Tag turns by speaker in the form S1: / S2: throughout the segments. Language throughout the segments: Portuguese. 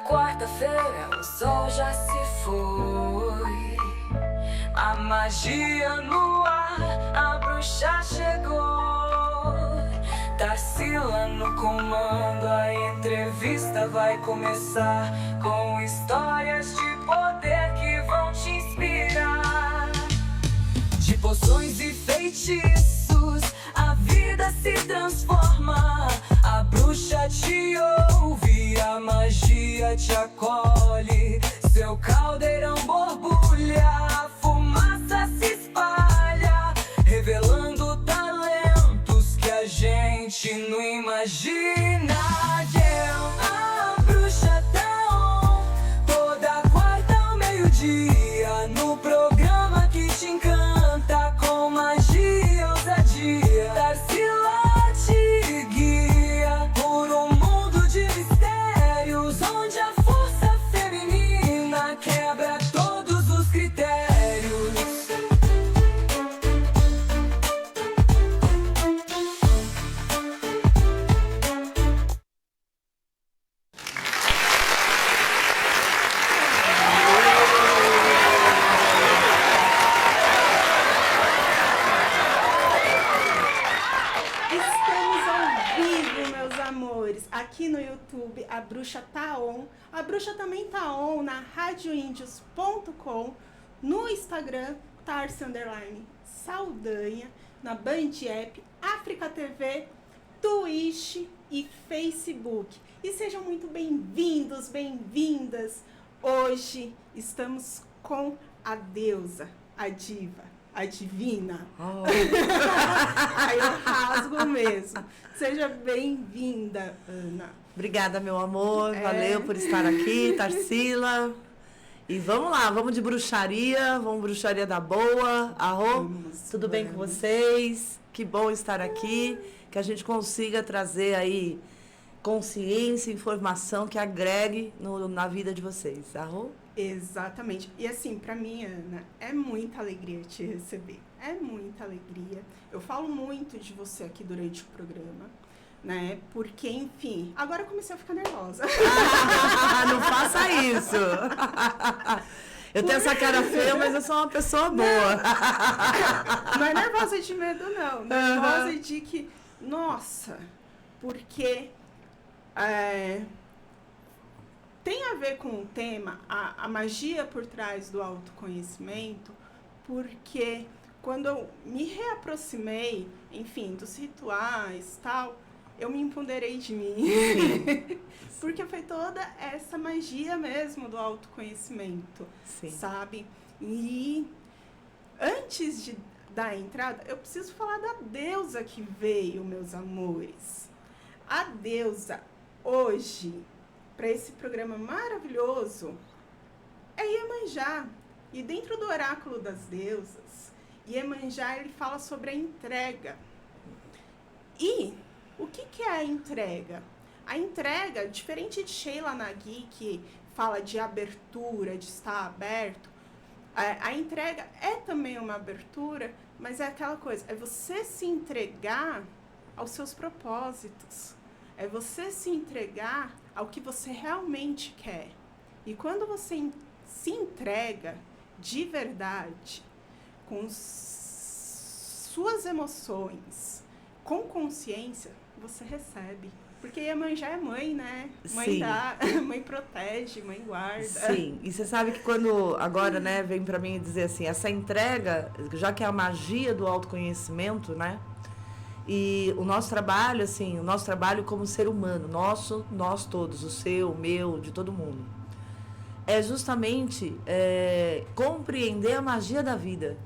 S1: quarta-feira o sol já se foi, a magia no ar, a bruxa chegou. Tarsila no comando, a entrevista vai começar, com histórias de poder que vão te inspirar. De poções e feitiços, a vida se transforma. A bruxa te ouve, a magia te acolhe. Seu caldeirão borbulha, a fumaça se espalha, revelando talentos que a gente não imagina. A bruxa tá on, toda quarta ao meio-dia, no programa que te encanta, com magia e ousadia. Tarsila te guia por um mundo de mistérios, onde a força feminina quebra todos os critérios.
S2: Aqui no YouTube, a Bruxa tá on. A Bruxa também tá on na radioíndios.com, no Instagram, Tarsi_Saldanha, na Band App, África TV, Twitch e Facebook. E sejam muito bem-vindos, bem-vindas. Hoje estamos com a deusa, a diva, a divina. Oh. Aí eu rasgo mesmo. Seja bem-vinda, Ana.
S3: Obrigada, meu amor. Valeu por estar aqui, Tarsila. E vamos lá, vamos de bruxaria, vamos bruxaria da boa. Arro, tudo bem com vocês? Que bom estar aqui, que a gente consiga trazer aí consciência, informação que agregue na vida de vocês. Arro?
S2: Exatamente. E assim, pra mim, Ana, é muita alegria te receber. É muita alegria. Eu falo muito de você aqui durante o programa, né? Porque, enfim, agora eu comecei a ficar nervosa.
S3: Não faça isso. Eu tenho essa cara feia, mas eu sou uma pessoa boa.
S2: Não é nervosa de medo, não. Nervosa de que, nossa, porque tem a ver com o tema, a magia por trás do autoconhecimento, porque quando eu me reaproximei, enfim, dos rituais e tal, eu me empoderei de mim. Porque foi toda essa magia mesmo do autoconhecimento. Sim. Sabe? E antes da entrada, eu preciso falar da deusa que veio, meus amores. A deusa hoje, para esse programa maravilhoso, é Iemanjá. E dentro do oráculo das deusas, Iemanjá, ele fala sobre a entrega. E o que é a entrega? A entrega, diferente de Sheila Nagui, que fala de abertura, de estar aberto, a entrega é também uma abertura, mas é aquela coisa, é você se entregar aos seus propósitos, é você se entregar ao que você realmente quer. E quando você se entrega de verdade, com suas emoções, com consciência, você recebe. Porque Iemanjá é mãe, né? Mãe Sim. dá, mãe protege, mãe guarda.
S3: Sim, e você sabe que quando agora, né, vem pra mim dizer assim, essa entrega, já que é a magia do autoconhecimento, né? E o nosso trabalho, assim, o nosso trabalho como ser humano, nós todos, o seu, o meu, de todo mundo, é justamente compreender a magia da vida,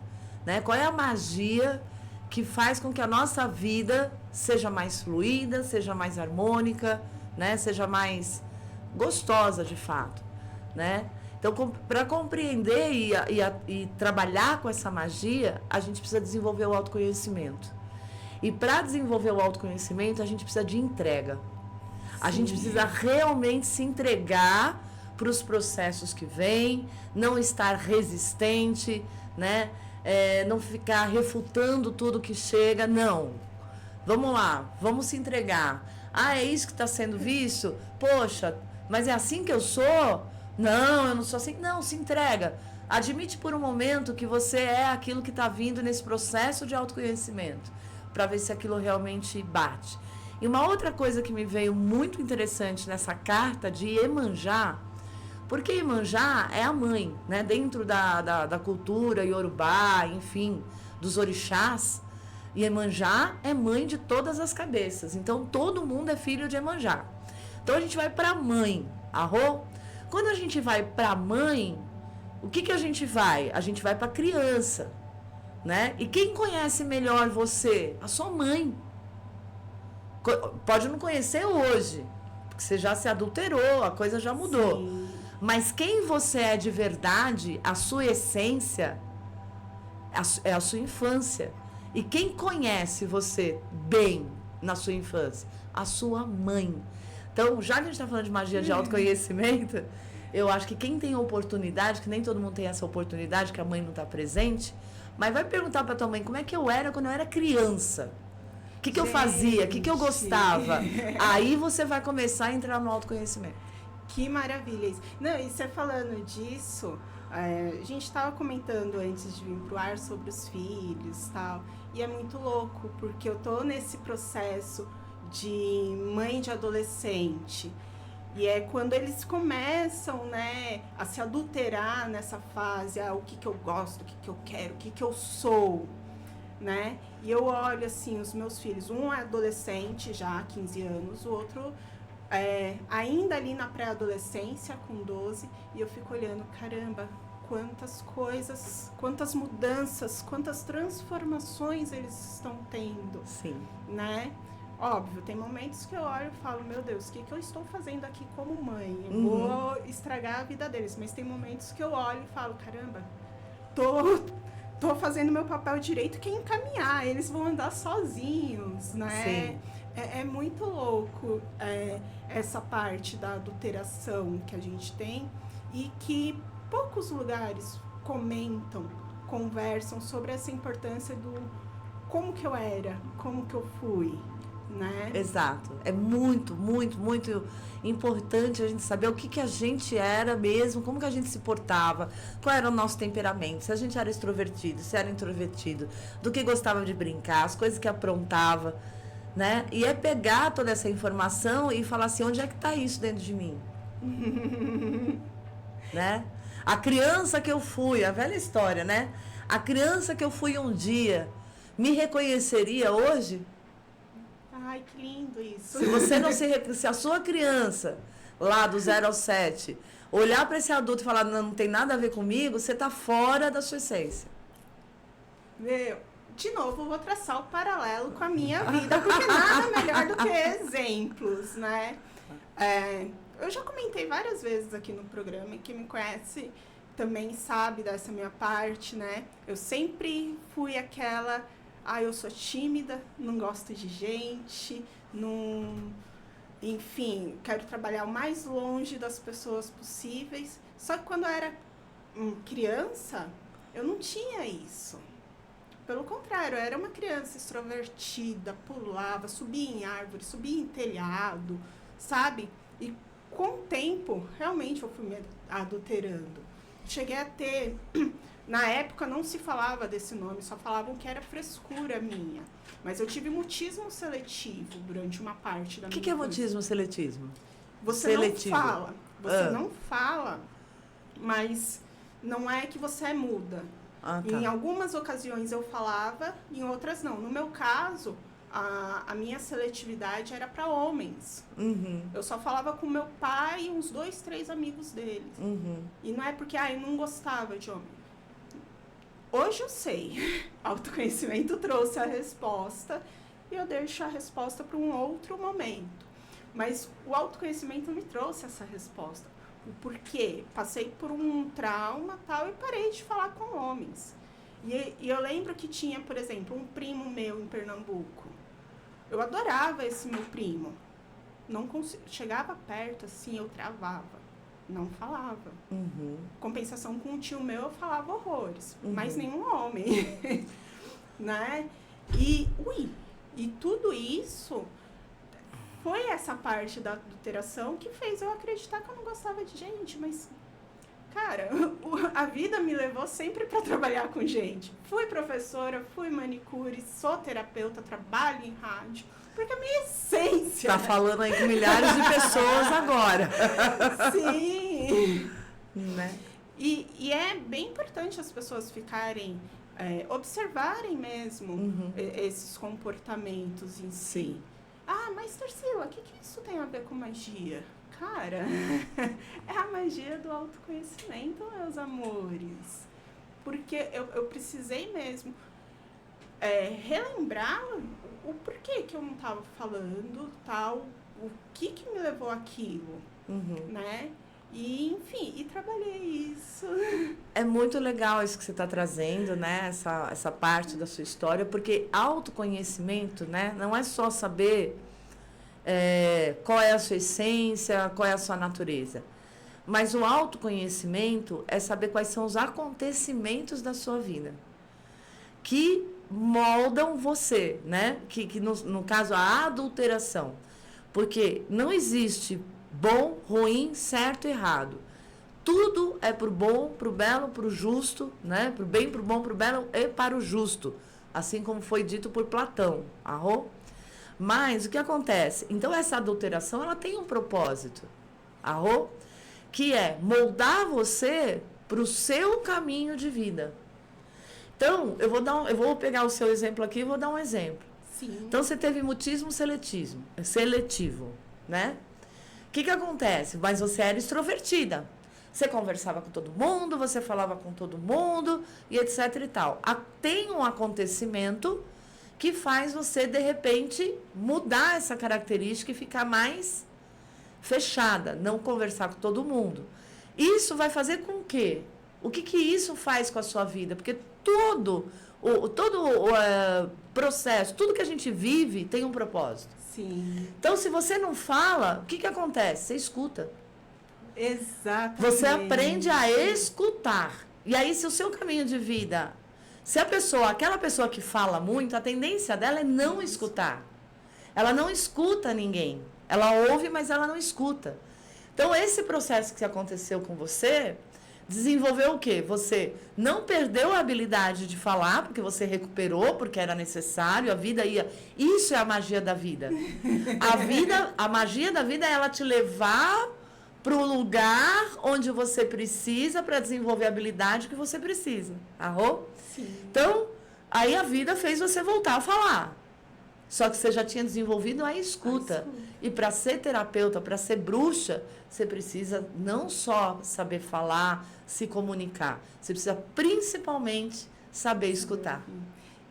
S3: né? Qual é a magia que faz com que a nossa vida seja mais fluida, seja mais harmônica, né? Seja mais gostosa, de fato, né? Então, para compreender e trabalhar com essa magia, a gente precisa desenvolver o autoconhecimento. E para desenvolver o autoconhecimento, a gente precisa de entrega. A gente precisa realmente se entregar para os processos que vêm, não estar resistente, né? Não ficar refutando tudo que chega, não. Vamos lá, vamos se entregar. Ah, é isso que está sendo visto? Poxa, Mas é assim que eu sou? Não, eu não sou assim. Não, se entrega. Admite por um momento que você é aquilo que está vindo nesse processo de autoconhecimento, para ver se aquilo realmente bate. E uma outra coisa que me veio muito interessante nessa carta de Iemanjá, porque Iemanjá é a mãe, né? Dentro da cultura iorubá, enfim, dos orixás, Iemanjá é mãe de todas as cabeças. Então, todo mundo é filho de Iemanjá. Então, a gente vai para a mãe, arro. Quando a gente vai para a mãe, o que a gente vai? A gente vai para a criança, né? E quem conhece melhor você? A sua mãe. Pode não conhecer hoje, porque você já se adulterou, a coisa já mudou.
S2: Sim.
S3: Mas quem você é de verdade, a sua essência, é a sua infância. E quem conhece você bem na sua infância? A sua mãe. Então, já que a gente está falando de magia de autoconhecimento, eu acho que quem tem oportunidade, que nem todo mundo tem essa oportunidade, que a mãe não está presente, mas vai perguntar para tua mãe como é que eu era quando eu era criança. O que eu fazia? O que eu gostava? Aí você vai começar a entrar no autoconhecimento.
S2: Que maravilha isso. Não, e você falando disso, a gente estava comentando antes de vir pro ar sobre os filhos e tal, e é muito louco, porque eu tô nesse processo de mãe de adolescente, e é quando eles começam, né, a se adulterar nessa fase, o que eu gosto, o que eu quero, o que eu sou, né? E eu olho assim, os meus filhos, um é adolescente já, 15 anos, o outro ainda ali na pré-adolescência, com 12, e eu fico olhando, caramba, quantas coisas, quantas mudanças, quantas transformações eles estão tendo.
S3: Sim.
S2: Né? Óbvio, tem momentos que eu olho e falo, meu Deus, o que eu estou fazendo aqui como mãe? Eu vou estragar a vida deles. Mas tem momentos que eu olho e falo, caramba, tô fazendo meu papel direito, que é encaminhar, eles vão andar sozinhos, né?
S3: Sim.
S2: É muito louco essa parte da adulteração que a gente tem e que poucos lugares comentam, conversam sobre essa importância do como que eu era, como que eu fui, né?
S3: Exato. É muito, muito, muito importante a gente saber o que a gente era mesmo, como que a gente se portava, qual era o nosso temperamento, se a gente era extrovertido, se era introvertido, do que gostava de brincar, as coisas que aprontava, né? E é pegar toda essa informação e falar assim, onde é que está isso dentro de mim? Né? A criança que eu fui, a velha história, né? A criança que eu fui um dia, me reconheceria hoje?
S2: Ai, que lindo isso.
S3: Se você não se a sua criança, lá do 0 ao 7, olhar para esse adulto e falar, não tem nada a ver comigo, você está fora da sua essência.
S2: Meu, de novo, eu vou traçar o paralelo com a minha vida, porque nada melhor do que exemplos, né? Eu já comentei várias vezes aqui no programa, e quem me conhece também sabe dessa minha parte, né? Eu sempre fui aquela, eu sou tímida, não gosto de gente, não... Enfim, quero trabalhar o mais longe das pessoas possíveis. Só que quando eu era criança, eu não tinha isso. Pelo contrário, eu era uma criança extrovertida, pulava, subia em árvore, subia em telhado, sabe? E com o tempo, realmente eu fui me adulterando. Cheguei a ter... Na época não se falava desse nome, só falavam que era frescura minha. Mas eu tive mutismo seletivo durante uma parte da minha vida.
S3: O que é mutismo seletivo?
S2: Você
S3: seletivo.
S2: não fala. Você não fala, mas não é que você é muda.
S3: Tá.
S2: Em algumas ocasiões eu falava, em outras não. No meu caso, a minha seletividade era para homens.
S3: Uhum.
S2: Eu só falava com meu pai e uns 2, 3 amigos deles.
S3: Uhum.
S2: E não é porque eu não gostava de homem. Hoje eu sei. Autoconhecimento trouxe a resposta e eu deixo a resposta para um outro momento. Mas o autoconhecimento me trouxe essa resposta. O porquê? Passei por um trauma tal e parei de falar com homens. E eu lembro que tinha, por exemplo, um primo meu em Pernambuco. Eu adorava esse meu primo. Não chegava perto assim, eu travava. Não falava.
S3: Uhum.
S2: Compensação com um tio meu, eu falava horrores. Mas nenhum homem. Né? E tudo isso foi essa parte da adulteração que fez eu acreditar que eu não gostava de gente, mas, cara, a vida me levou sempre para trabalhar com gente. Fui professora, fui manicure, sou terapeuta, trabalho em rádio, porque a minha essência...
S3: Tá falando aí com milhares de pessoas agora.
S2: Sim!
S3: Né?
S2: E é bem importante as pessoas ficarem... observarem mesmo esses comportamentos em si.
S3: Sim.
S2: Ah, mas Tarsila, o que isso tem a ver com magia? Cara, é a magia do autoconhecimento, meus amores. Porque eu precisei mesmo relembrar o porquê que eu não estava falando, tal, o que me levou àquilo, né? E, enfim, e trabalhei isso.
S3: É muito legal isso que você está trazendo, né? Essa parte da sua história, porque autoconhecimento, né? Não é só saber qual é a sua essência, qual é a sua natureza. Mas o autoconhecimento é saber quais são os acontecimentos da sua vida que moldam você, né? Que no caso, a adulteração. Porque não existe bom, ruim, certo e errado. Tudo é pro bom, pro belo, pro justo, né? Pro bem, pro bom, pro belo e para o justo. Assim como foi dito por Platão. Arro? Mas o que acontece? Então essa adulteração, ela tem um propósito. Arro? Que é moldar você pro seu caminho de vida. Então, eu vou pegar o seu exemplo aqui e vou dar um exemplo.
S2: Sim.
S3: Então você teve mutismo seletivo, né? O que acontece? Mas você era extrovertida. Você conversava com todo mundo, você falava com todo mundo e etc e tal. Tem um acontecimento que faz você, de repente, mudar essa característica e ficar mais fechada, não conversar com todo mundo. Isso vai fazer com que? O que isso faz com a sua vida? Porque todo o processo, tudo que a gente vive tem um propósito.
S2: Sim.
S3: Então, se você não fala, o que acontece? Você escuta.
S2: Exatamente.
S3: Você aprende a escutar. E aí, se o seu caminho de vida... Se aquela pessoa que fala muito, a tendência dela é não escutar. Ela não escuta ninguém. Ela ouve, mas ela não escuta. Então, esse processo que aconteceu com você... Desenvolveu o quê? Você não perdeu a habilidade de falar, porque você recuperou, porque era necessário, a vida ia... Isso é a magia da vida. A magia da vida é ela te levar para o lugar onde você precisa para desenvolver a habilidade que você precisa. Arro?
S2: Sim.
S3: Então, aí a vida fez você voltar a falar. Só que você já tinha desenvolvido a escuta. E para ser terapeuta, para ser bruxa, você precisa não só saber falar, se comunicar. Você precisa principalmente saber escutar.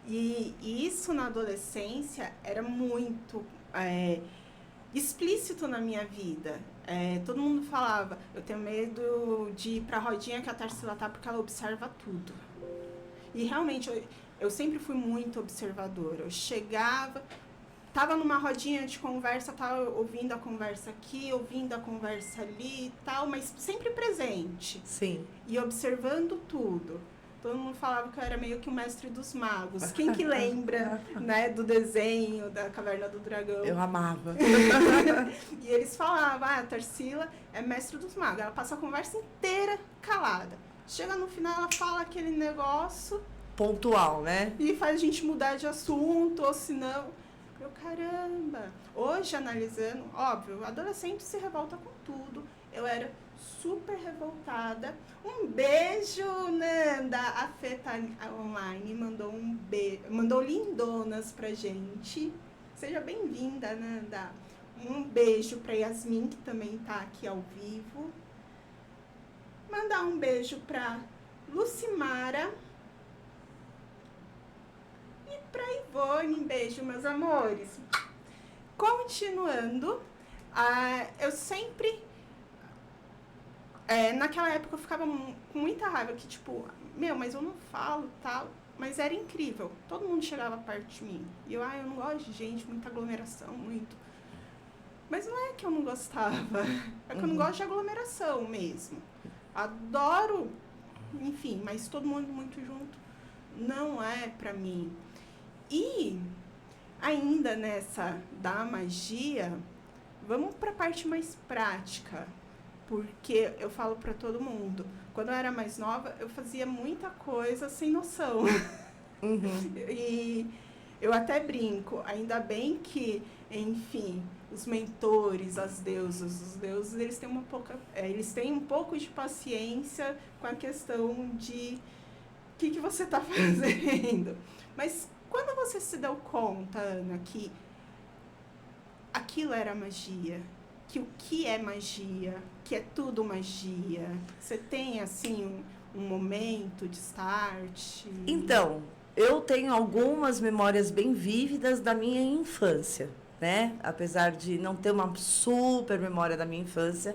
S2: E isso na adolescência era muito explícito na minha vida. Todo mundo falava, eu tenho medo de ir pra rodinha que a Tarsila tá porque ela observa tudo. E realmente, eu sempre fui muito observadora. Eu chegava, tava numa rodinha de conversa, tava ouvindo a conversa aqui, ouvindo a conversa ali e tal, mas sempre presente.
S3: Sim.
S2: E observando tudo. Todo mundo falava que eu era meio que o mestre dos magos. Quem que lembra, né, do desenho da Caverna do Dragão?
S3: Eu amava.
S2: E eles falavam, a Tarsila é mestre dos magos. Ela passa a conversa inteira calada. Chega no final, ela fala aquele negócio...
S3: Pontual, né?
S2: E faz a gente mudar de assunto, ou senão... Caramba! Hoje, analisando, óbvio, adolescente se revolta com tudo. Eu era super revoltada. Um beijo, Nanda! A Fê tá online, mandou lindonas pra gente. Seja bem-vinda, Nanda. Um beijo pra Yasmin, que também tá aqui ao vivo. Mandar um beijo pra Lucimara. E pra Ivone, beijo, meus amores. Continuando, eu sempre... naquela época eu ficava com muita raiva, que tipo, mas eu não falo, tal. Mas era incrível, todo mundo chegava perto de mim. E eu não gosto de gente, muita aglomeração, muito. Mas não é que eu não gostava, é que eu não gosto de aglomeração mesmo. Adoro, enfim, mas todo mundo muito junto não é pra mim. E ainda nessa da magia, vamos para a parte mais prática, porque eu falo para todo mundo, quando eu era mais nova, eu fazia muita coisa sem noção.
S3: Uhum.
S2: E eu até brinco, ainda bem que, enfim, os mentores, as deusas, os deuses, eles têm um pouco de paciência com a questão de o que você está fazendo. Mas quando você se deu conta, Ana, que aquilo era magia, que o que é magia, que é tudo magia, você tem, assim, um momento de start?
S3: Então, eu tenho algumas memórias bem vívidas da minha infância, né? Apesar de não ter uma super memória da minha infância,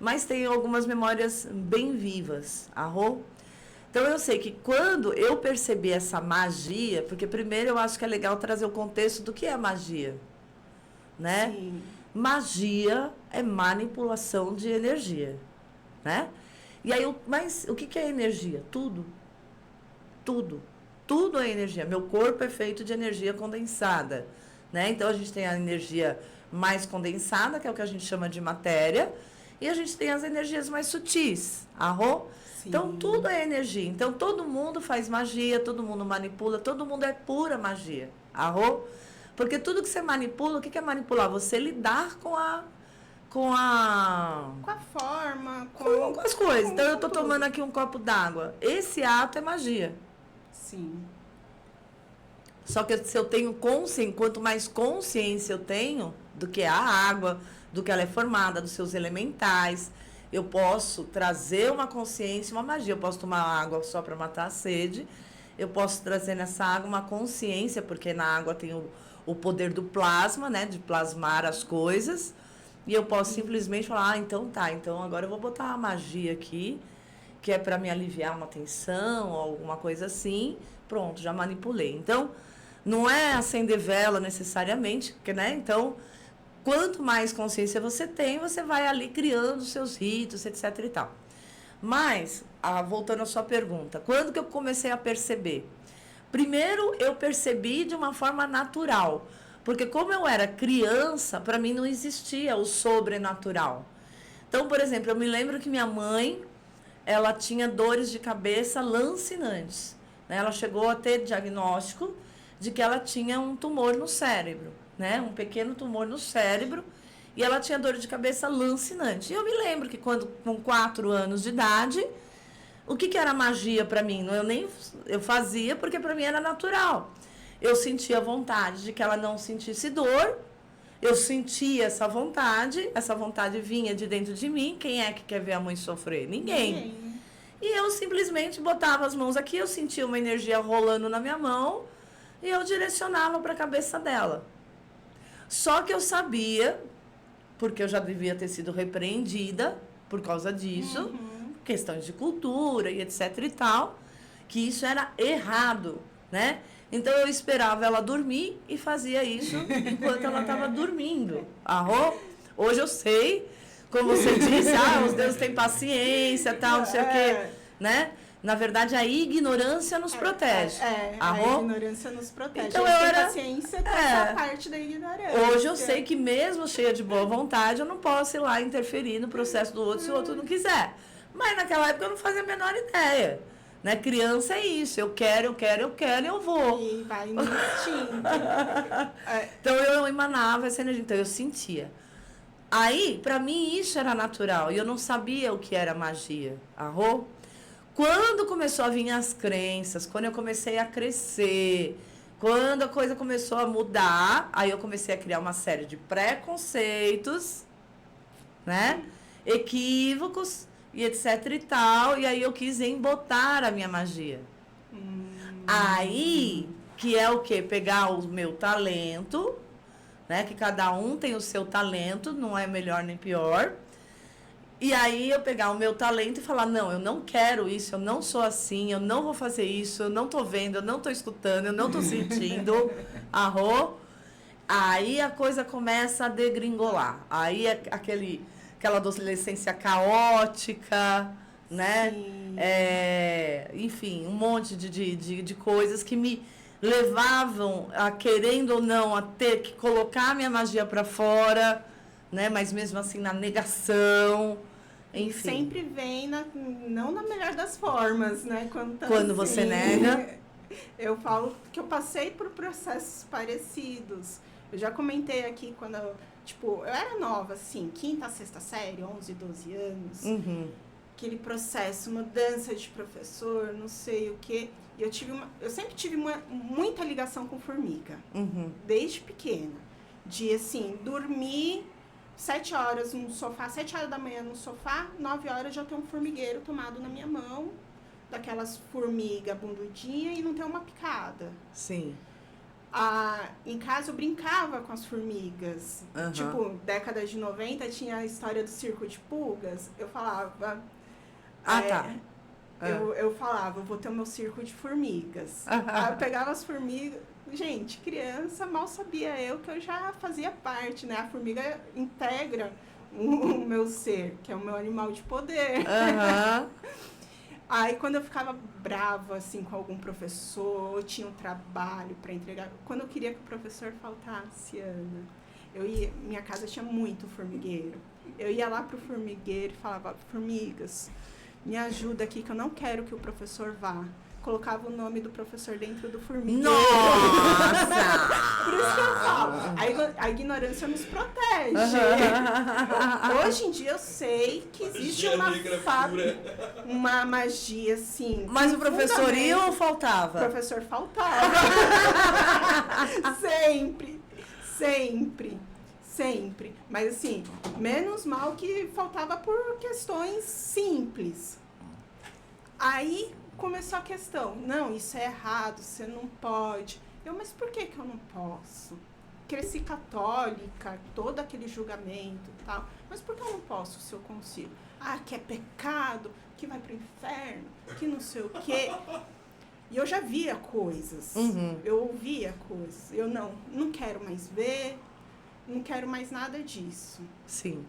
S3: mas tenho algumas memórias bem vivas, arro? Então, eu sei que quando eu percebi essa magia, porque primeiro eu acho que é legal trazer o contexto do que é magia, né?
S2: Sim.
S3: Magia é manipulação de energia, né? E aí, mas o que é energia? Tudo. Tudo. Tudo é energia. Meu corpo é feito de energia condensada, né? Então, a gente tem a energia mais condensada, que é o que a gente chama de matéria, e a gente tem as energias mais sutis, arro?
S2: Sim.
S3: Então, tudo é energia. Então, todo mundo faz magia, todo mundo manipula, todo mundo é pura magia, arro? Porque tudo que você manipula, o que é manipular? Você lidar com a
S2: forma,
S3: com as coisas. Então, eu estou
S2: tudo.
S3: tomando aqui um copo d'água. Esse ato é magia.
S2: Sim.
S3: Só que se eu tenho consciência, quanto mais consciência eu tenho do que é a água, do que ela é formada, dos seus elementais, eu posso trazer uma consciência, uma magia. Eu posso tomar água só para matar a sede, eu posso trazer nessa água uma consciência, porque na água tem o poder do plasma, né, de plasmar as coisas, e eu posso simplesmente falar, então tá, então agora eu vou botar uma magia aqui, que é para me aliviar uma tensão, ou alguma coisa assim, pronto, já manipulei. Então, não é acender vela necessariamente, porque, né, então, quanto mais consciência você tem, você vai ali criando seus ritos, etc e tal. Mas, voltando à sua pergunta, quando que eu comecei a perceber? Primeiro, eu percebi de uma forma natural, porque como eu era criança, para mim não existia o sobrenatural. Então, por exemplo, eu me lembro que minha mãe, ela tinha dores de cabeça lancinantes, né? Ela chegou a ter diagnóstico de que ela tinha um tumor no cérebro, né? Um pequeno tumor no cérebro, e ela tinha dor de cabeça lancinante. E eu me lembro que quando, com 4 anos de idade, o que era magia para mim? Eu fazia porque para mim era natural. Eu sentia vontade de que ela não sentisse dor, eu sentia essa vontade vinha de dentro de mim. Quem é que quer ver a mãe sofrer? Ninguém. E eu simplesmente botava as mãos aqui, eu sentia uma energia rolando na minha mão e eu direcionava para a cabeça dela. Só que eu sabia, porque eu já devia ter sido repreendida por causa disso, questões de cultura e etc e tal, que isso era errado, né? Então eu esperava ela dormir e fazia isso enquanto ela estava dormindo. Hoje eu sei, como você disse, os deuses têm paciência, tal, não sei o quê, né? Na verdade, a ignorância nos protege.
S2: A ignorância nos protege.
S3: Então,
S2: eu era paciência com essa parte da ignorância.
S3: Hoje eu sei que mesmo cheia de boa vontade, eu não posso ir lá interferir no processo do outro se o outro não quiser. Mas naquela época eu não fazia a menor ideia. Né? Criança é isso, eu quero e eu vou.
S2: E vai no instinto.
S3: Então eu emanava essa energia, então eu sentia. Aí, pra mim, isso era natural e eu não sabia o que era magia. Quando começou a vir as crenças, quando eu comecei a crescer, quando a coisa começou a mudar, aí eu comecei a criar uma série de preconceitos, né? Equívocos e etc e tal, e aí eu quis embotar a minha magia. Aí, que é o quê? Pegar o meu talento, né? Que cada um tem o seu talento, não é melhor nem pior. E aí eu pegar o meu talento e falar, não, eu não quero isso, eu não sou assim, eu não vou fazer isso, eu não tô vendo, eu não tô escutando, eu não tô sentindo. Aí a coisa começa a degringolar. Aí é aquela adolescência caótica, né? Enfim, um monte de coisas que me levavam a, querendo ou não, a ter que colocar a minha magia para fora, né? Mas mesmo assim na negação, enfim.
S2: Sempre vem, não na melhor das formas, né?
S3: Quando você nega.
S2: Eu falo que eu passei por processos parecidos. Eu já comentei aqui quando eu era nova, assim, 5ª, 6ª série, 11, 12 anos. Aquele processo, mudança de professor, não sei o quê. E eu sempre tive muita ligação com formiga. Desde pequena. De, assim, dormir 7 horas no sofá, 7 horas da manhã no sofá, 9 horas já tem um formigueiro tomado na minha mão, daquelas formigas bundudinhas, e não tem uma picada.
S3: Sim.
S2: Em casa eu brincava com as formigas. Tipo, década de 90 tinha a história do circo de pulgas. Eu falava... Eu falava, eu vou ter o meu circo de formigas. Aí eu pegava as formigas... Gente, criança, mal sabia eu que eu já fazia parte, né? A formiga integra o meu ser, que é o meu animal de poder. Aí, quando eu ficava brava, assim, com algum professor, eu tinha um trabalho para entregar. Quando eu queria que o professor faltasse, Ana, minha casa tinha muito formigueiro. Eu ia lá pro formigueiro e falava, formigas, me ajuda aqui que eu não quero que o professor vá. Colocava o nome do professor dentro do formigueiro.
S3: Nossa!
S2: Por isso que eu falo. A ignorância nos protege. Hoje em dia eu sei que existe uma magia, assim.
S3: Mas o professor ia ou faltava?
S2: O professor faltava. Sempre. Mas assim, menos mal que faltava por questões simples. Aí começou a questão, não, isso é errado, você não pode. Mas por que eu não posso? Cresci católica, todo aquele julgamento e tal, mas por que eu não posso se eu consigo? Que é pecado, que vai pro inferno, que não sei o quê. E eu já via coisas, eu ouvia coisas, eu não quero mais ver, não quero mais nada disso.
S3: Sim.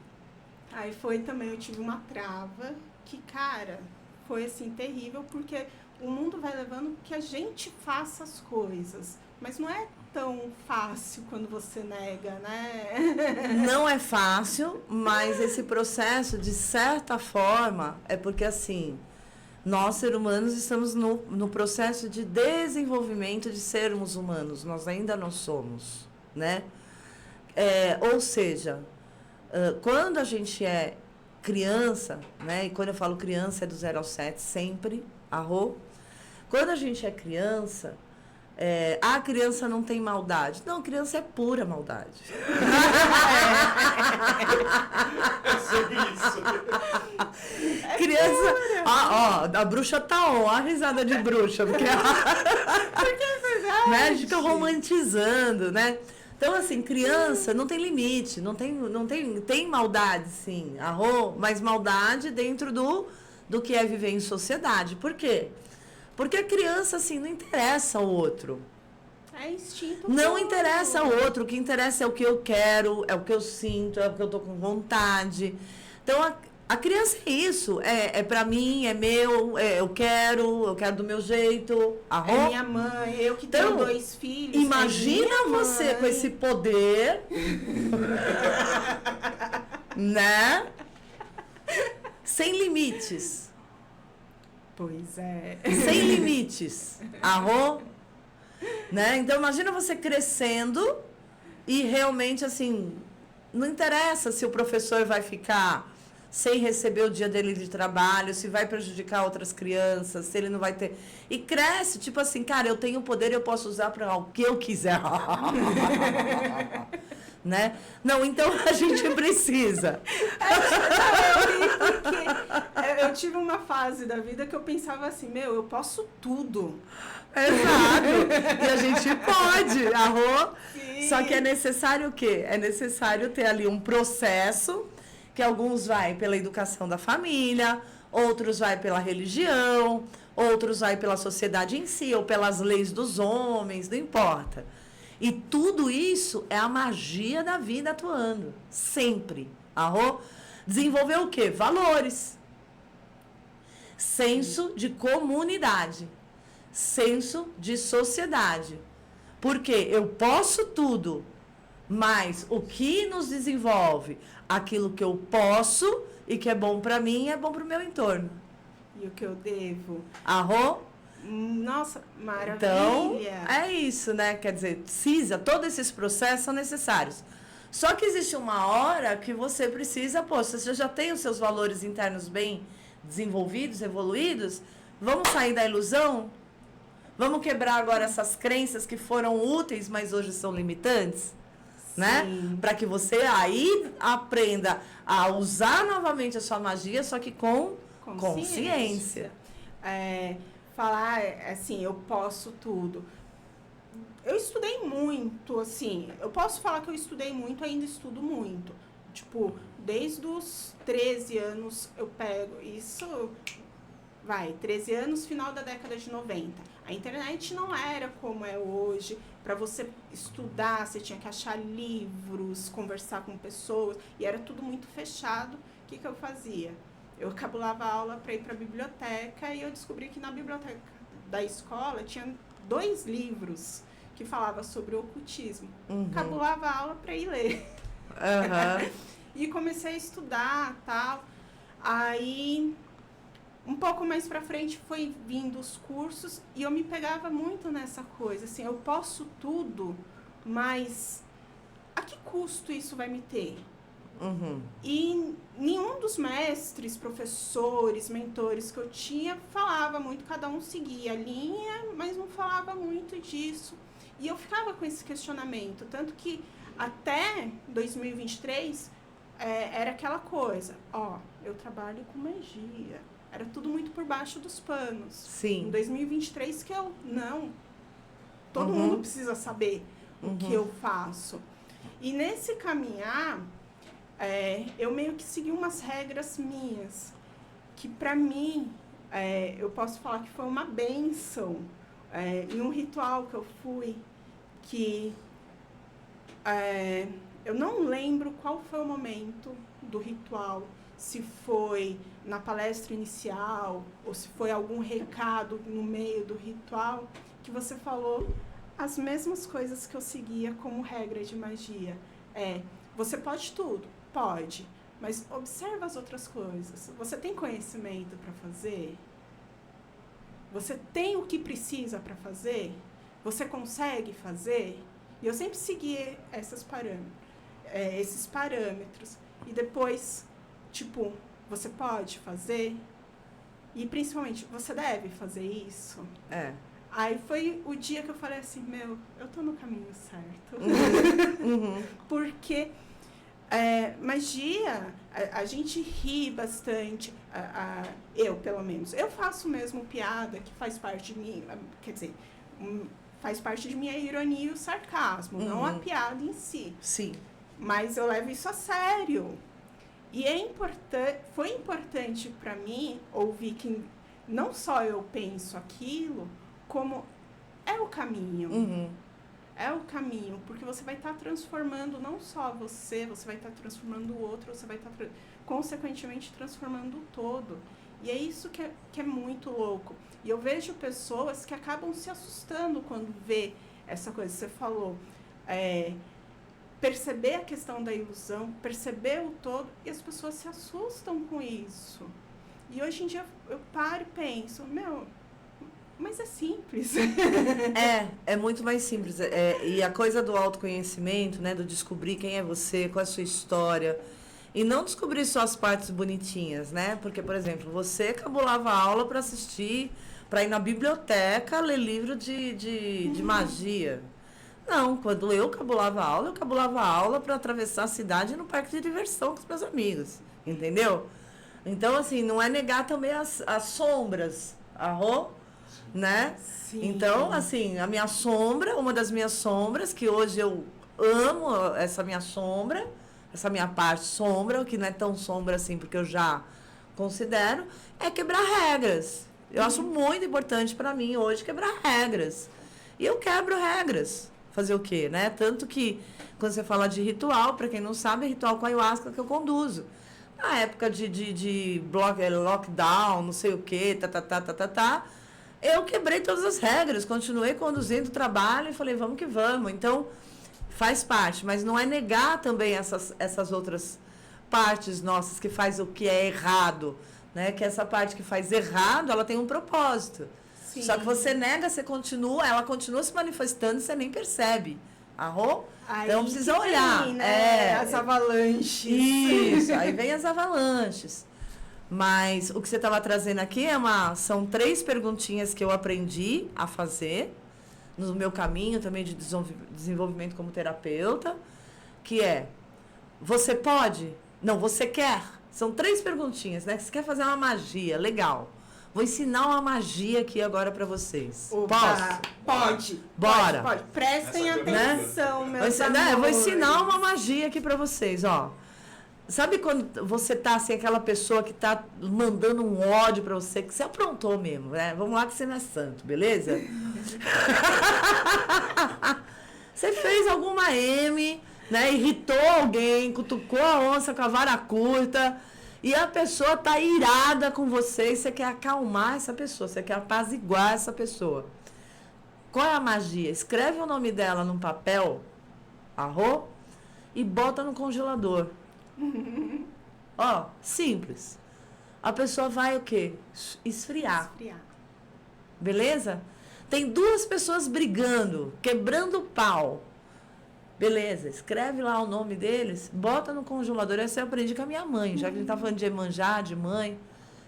S2: Aí foi também, eu tive uma trava que, cara... Foi, assim, terrível, porque o mundo vai levando que a gente faça as coisas. Mas não é tão fácil quando você nega, né?
S3: Não é fácil, mas esse processo, de certa forma, é porque, assim, nós, seres humanos, estamos no processo de desenvolvimento de sermos humanos. Nós ainda não somos, né? Ou seja, quando a gente é criança, né? E quando eu falo criança é do 0 ao 7, sempre, Quando a gente é criança, a criança não tem maldade. Não, criança é pura maldade.
S4: É sobre isso.
S3: Criança... a bruxa tá on, a risada de bruxa. Porque
S2: é verdade.
S3: Né? A gente fica romantizando, né? Então, assim, criança não tem limite, tem maldade, sim, mas maldade dentro do que é viver em sociedade. Por quê? Porque a criança, assim, não interessa o outro.
S2: É instinto.
S3: Não interessa o outro, o que interessa é o que eu quero, é o que eu sinto, é o que eu tô com vontade. Então, a criança é isso, é pra mim, é meu, eu quero do meu jeito.
S2: É minha mãe, eu que tenho 2 filhos.
S3: Imagina você com esse poder, né? Sem limites.
S2: Pois é.
S3: Sem limites. Né? Então, imagina você crescendo e realmente, assim, não interessa se o professor vai ficar sem receber o dia dele de trabalho, se vai prejudicar outras crianças, se ele não vai ter... E cresce, tipo assim, cara, eu tenho poder e eu posso usar para o que eu quiser. Né? Não, então a gente precisa.
S2: Eu tive uma fase da vida que eu pensava assim, eu posso tudo.
S3: Exato. E a gente pode,
S2: Sim.
S3: Só que é necessário o quê? É necessário ter ali um processo, que alguns vai pela educação da família, outros vai pela religião, outros vai pela sociedade em si, ou pelas leis dos homens, não importa. E tudo isso é a magia da vida atuando, sempre. Desenvolver o quê? Valores. Senso de comunidade. Senso de sociedade. Porque eu posso tudo, Mas o que nos desenvolve? Aquilo que eu posso e que é bom para mim é bom para o meu entorno.
S2: E o que eu devo?
S3: Arro?
S2: Nossa, maravilha!
S3: Então, é isso, né? Quer dizer, todos esses processos são necessários. Só que existe uma hora que você precisa, você já tem os seus valores internos bem desenvolvidos, evoluídos, vamos sair da ilusão? Vamos quebrar agora essas crenças que foram úteis, mas hoje são limitantes? Né? Para que você aí aprenda a usar novamente a sua magia, só que com consciência.
S2: Falar assim, eu posso tudo. Eu estudei muito, assim, eu posso falar que eu estudei muito, ainda estudo muito. Tipo, desde os 13 anos eu pego isso, 13 anos, final da década de 90. A internet não era como é hoje. Para você estudar, você tinha que achar livros, conversar com pessoas, e era tudo muito fechado. O que eu fazia? Eu cabulava a aula para ir para a biblioteca, e eu descobri que na biblioteca da escola tinha 2 livros que falavam sobre o ocultismo. Cabulava a aula para ir ler. E comecei a estudar, tal. Aí, um pouco mais pra frente, foi vindo os cursos, e eu me pegava muito nessa coisa, assim, eu posso tudo, mas a que custo isso vai me ter? E nenhum dos mestres, professores, mentores que eu tinha falava muito, cada um seguia a linha, mas não falava muito disso. E eu ficava com esse questionamento, tanto que até 2023 era aquela coisa, eu trabalho com magia. Era tudo muito por baixo dos panos.
S3: Sim.
S2: Em 2023 todo mundo precisa saber o que eu faço. E nesse caminhar, eu meio que segui umas regras minhas, que para mim, eu posso falar que foi uma bênção. Em um ritual que eu fui, que eu não lembro qual foi o momento do ritual, se foi na palestra inicial ou se foi algum recado no meio do ritual, que você falou as mesmas coisas que eu seguia como regra de magia. Você pode tudo? Pode, mas observa as outras coisas. Você tem conhecimento para fazer? Você tem o que precisa para fazer? Você consegue fazer? E eu sempre segui esses parâmetros. E depois, tipo, você pode fazer? E principalmente, você deve fazer isso? Aí foi o dia que eu falei assim, eu tô no caminho certo. Porque magia, a gente ri bastante, eu pelo menos. Eu faço mesmo piada que faz parte de mim, quer dizer, faz parte de minha ironia e o sarcasmo, não a piada em si.
S3: Sim.
S2: Mas eu levo isso a sério. E foi importante para mim ouvir que não só eu penso aquilo, como é o caminho. É o caminho, porque você vai estar transformando não só você vai estar transformando o outro, você vai estar, consequentemente, transformando o todo. E é isso que é muito louco. E eu vejo pessoas que acabam se assustando quando vê essa coisa que você falou. Perceber a questão da ilusão, perceber o todo, e as pessoas se assustam com isso. E hoje em dia eu paro e penso, mas é simples.
S3: É muito mais simples. E a coisa do autoconhecimento, né, do descobrir quem é você, qual é a sua história, e não descobrir só as partes bonitinhas, né? Porque, por exemplo, você cabulava aula para assistir, para ir na biblioteca ler livro de magia. Não, quando eu cabulava aula para atravessar a cidade no parque de diversão com os meus amigos, entendeu? Então, assim, não é negar também as sombras, né?
S2: Sim.
S3: Então, assim, a minha sombra, uma das minhas sombras, que hoje eu amo essa minha sombra, essa minha parte sombra, que não é tão sombra assim, porque eu já considero, é quebrar regras. Eu acho muito importante para mim hoje quebrar regras. E eu quebro regras. Fazer o quê, né? Tanto que, quando você fala de ritual, para quem não sabe, é ritual com ayahuasca que eu conduzo. Na época de lockdown, não sei o quê, eu quebrei todas as regras, continuei conduzindo o trabalho e falei, vamos que vamos. Então, Faz parte, mas não é negar também essas outras partes nossas que faz o que é errado, né? Que essa parte que faz errado, ela tem um propósito.
S2: Sim.
S3: Só que você nega, você continua, ela continua se manifestando e você nem percebe. Arro?
S2: Aí
S3: Então precisa
S2: que
S3: olhar.
S2: vem, né? As avalanches.
S3: Isso, aí vem as avalanches. Mas o que você estava trazendo aqui são 3 perguntinhas que eu aprendi a fazer no meu caminho também de desenvolvimento como terapeuta, que é, você pode? Não, você quer? São 3 perguntinhas, né? Você quer fazer uma magia, legal. Vou ensinar uma magia aqui agora para vocês.
S2: Opa,
S3: Posso?
S2: pode.
S3: Bora.
S2: Pode. Prestem
S4: Essa
S2: atenção, meus
S3: Eu vou
S2: amores.
S3: ensinar uma magia aqui para vocês, ó. Sabe quando você tá assim, aquela pessoa que tá mandando um ódio para você, que você aprontou mesmo, né? Vamos lá que você não é santo, beleza? Você fez alguma M, né? Irritou alguém, cutucou a onça com a vara curta, e a pessoa tá irada com você, e você quer acalmar essa pessoa, você quer apaziguar essa pessoa. Qual é a magia? Escreve o nome dela num papel, e bota no congelador. Ó, simples. A pessoa vai o quê? Esfriar. Beleza? Tem 2 pessoas brigando, quebrando o pau. Beleza, escreve lá o nome deles, bota no congelador. Essa eu aprendi com a minha mãe, já que a gente tá falando de Iemanjá, de mãe.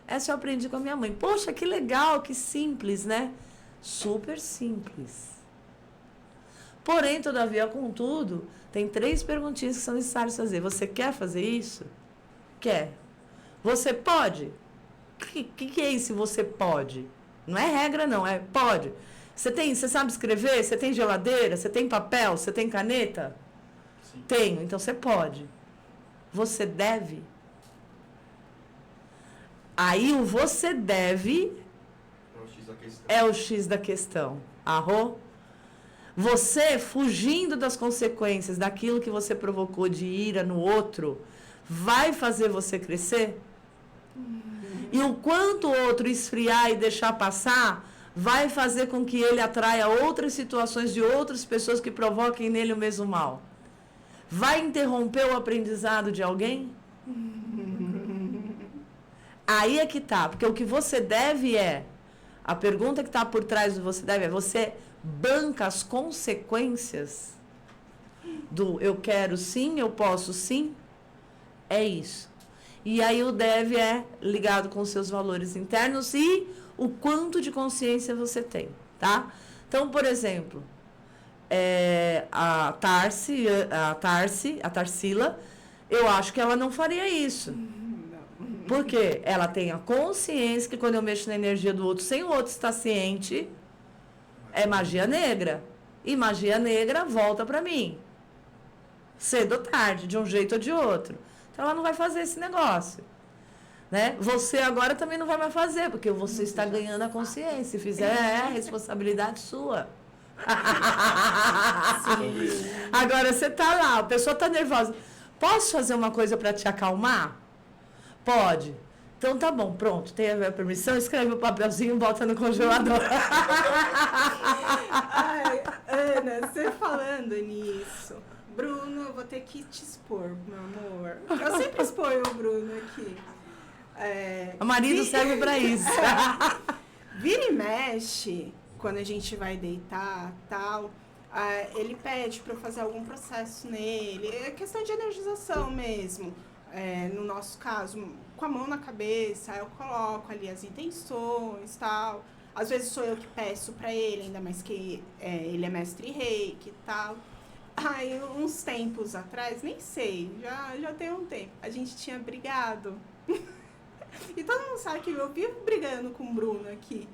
S3: Essa eu aprendi com a minha mãe. Poxa, que legal, que simples, né? Super simples. Porém, todavia, contudo, tem 3 perguntinhas que são necessárias fazer. Você quer fazer isso? Quer. Você pode? O que é isso, você pode? Não é regra, não, é pode. Você sabe escrever? Você tem geladeira? Você tem papel? Você tem caneta?
S4: Sim.
S3: Tenho, então você pode. Você deve? Aí o você deve
S4: É o X da questão.
S3: é o X da questão. Arro? Você, fugindo das consequências daquilo que você provocou de ira no outro, vai fazer você crescer? E o quanto o outro esfriar e deixar passar, vai fazer com que ele atraia outras situações de outras pessoas que provoquem nele o mesmo mal? Vai interromper o aprendizado de alguém? Aí é que tá, porque o que você deve a pergunta que está por trás do você deve você banca as consequências do eu quero sim, eu posso sim? É isso. E aí o deve é ligado com os seus valores internos e o quanto de consciência você tem, tá? Então, por exemplo, a Tarsila, eu acho que ela não faria isso. Porque ela tem a consciência que quando eu mexo na energia do outro, sem o outro estar ciente, é magia negra. E magia negra volta para mim. Cedo ou tarde, de um jeito ou de outro. Então ela não vai fazer esse negócio. Né? Você agora também não vai mais fazer, porque você está ganhando a consciência. Se fizer, é responsabilidade sua. Agora você está lá, a pessoa está nervosa. Posso fazer uma coisa para te acalmar? Pode. Então tá bom, pronto. Tem a permissão, escreve o papelzinho e bota no congelador.
S2: Ai, Ana, você falando nisso. Bruno, eu vou ter que te expor, meu amor. Eu sempre exponho o Bruno aqui.
S3: O marido serve pra isso.
S2: Vira e mexe, quando a gente vai deitar, tal, ele pede pra eu fazer algum processo nele. É questão de energização mesmo. No nosso caso, com a mão na cabeça, eu coloco ali as intenções, tal. Às vezes sou eu que peço pra ele, ainda mais que ele é mestre reiki e tal. Aí, uns tempos atrás, nem sei, já tem um tempo, a gente tinha brigado. E todo mundo sabe que eu vivo brigando com o Bruno aqui.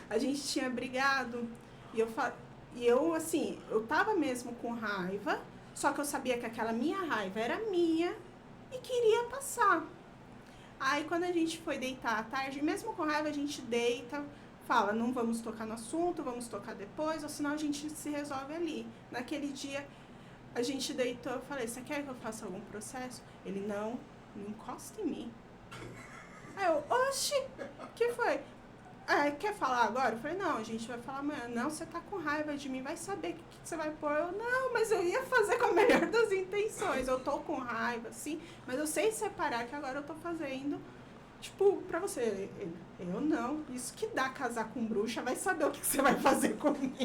S2: A gente tinha brigado e eu assim, eu tava mesmo com raiva, só que eu sabia que aquela minha raiva era minha e queria passar. Aí quando a gente foi deitar à tarde, mesmo com raiva, a gente deita, fala, não vamos tocar no assunto, vamos tocar depois, ou senão a gente se resolve ali. Naquele dia, a gente deitou, eu falei, você quer que eu faça algum processo? Ele, não encosta em mim. Aí eu, oxi, que foi? quer falar agora? Eu falei, não, a gente vai falar amanhã. Não, você tá com raiva de mim, vai saber o que você vai pôr. Eu, não, mas eu ia fazer com a melhor das intenções. Eu tô com raiva, sim, mas eu sei separar que agora eu tô fazendo, tipo, pra você. Eu não. Isso que dá casar com bruxa, vai saber o que você vai fazer comigo.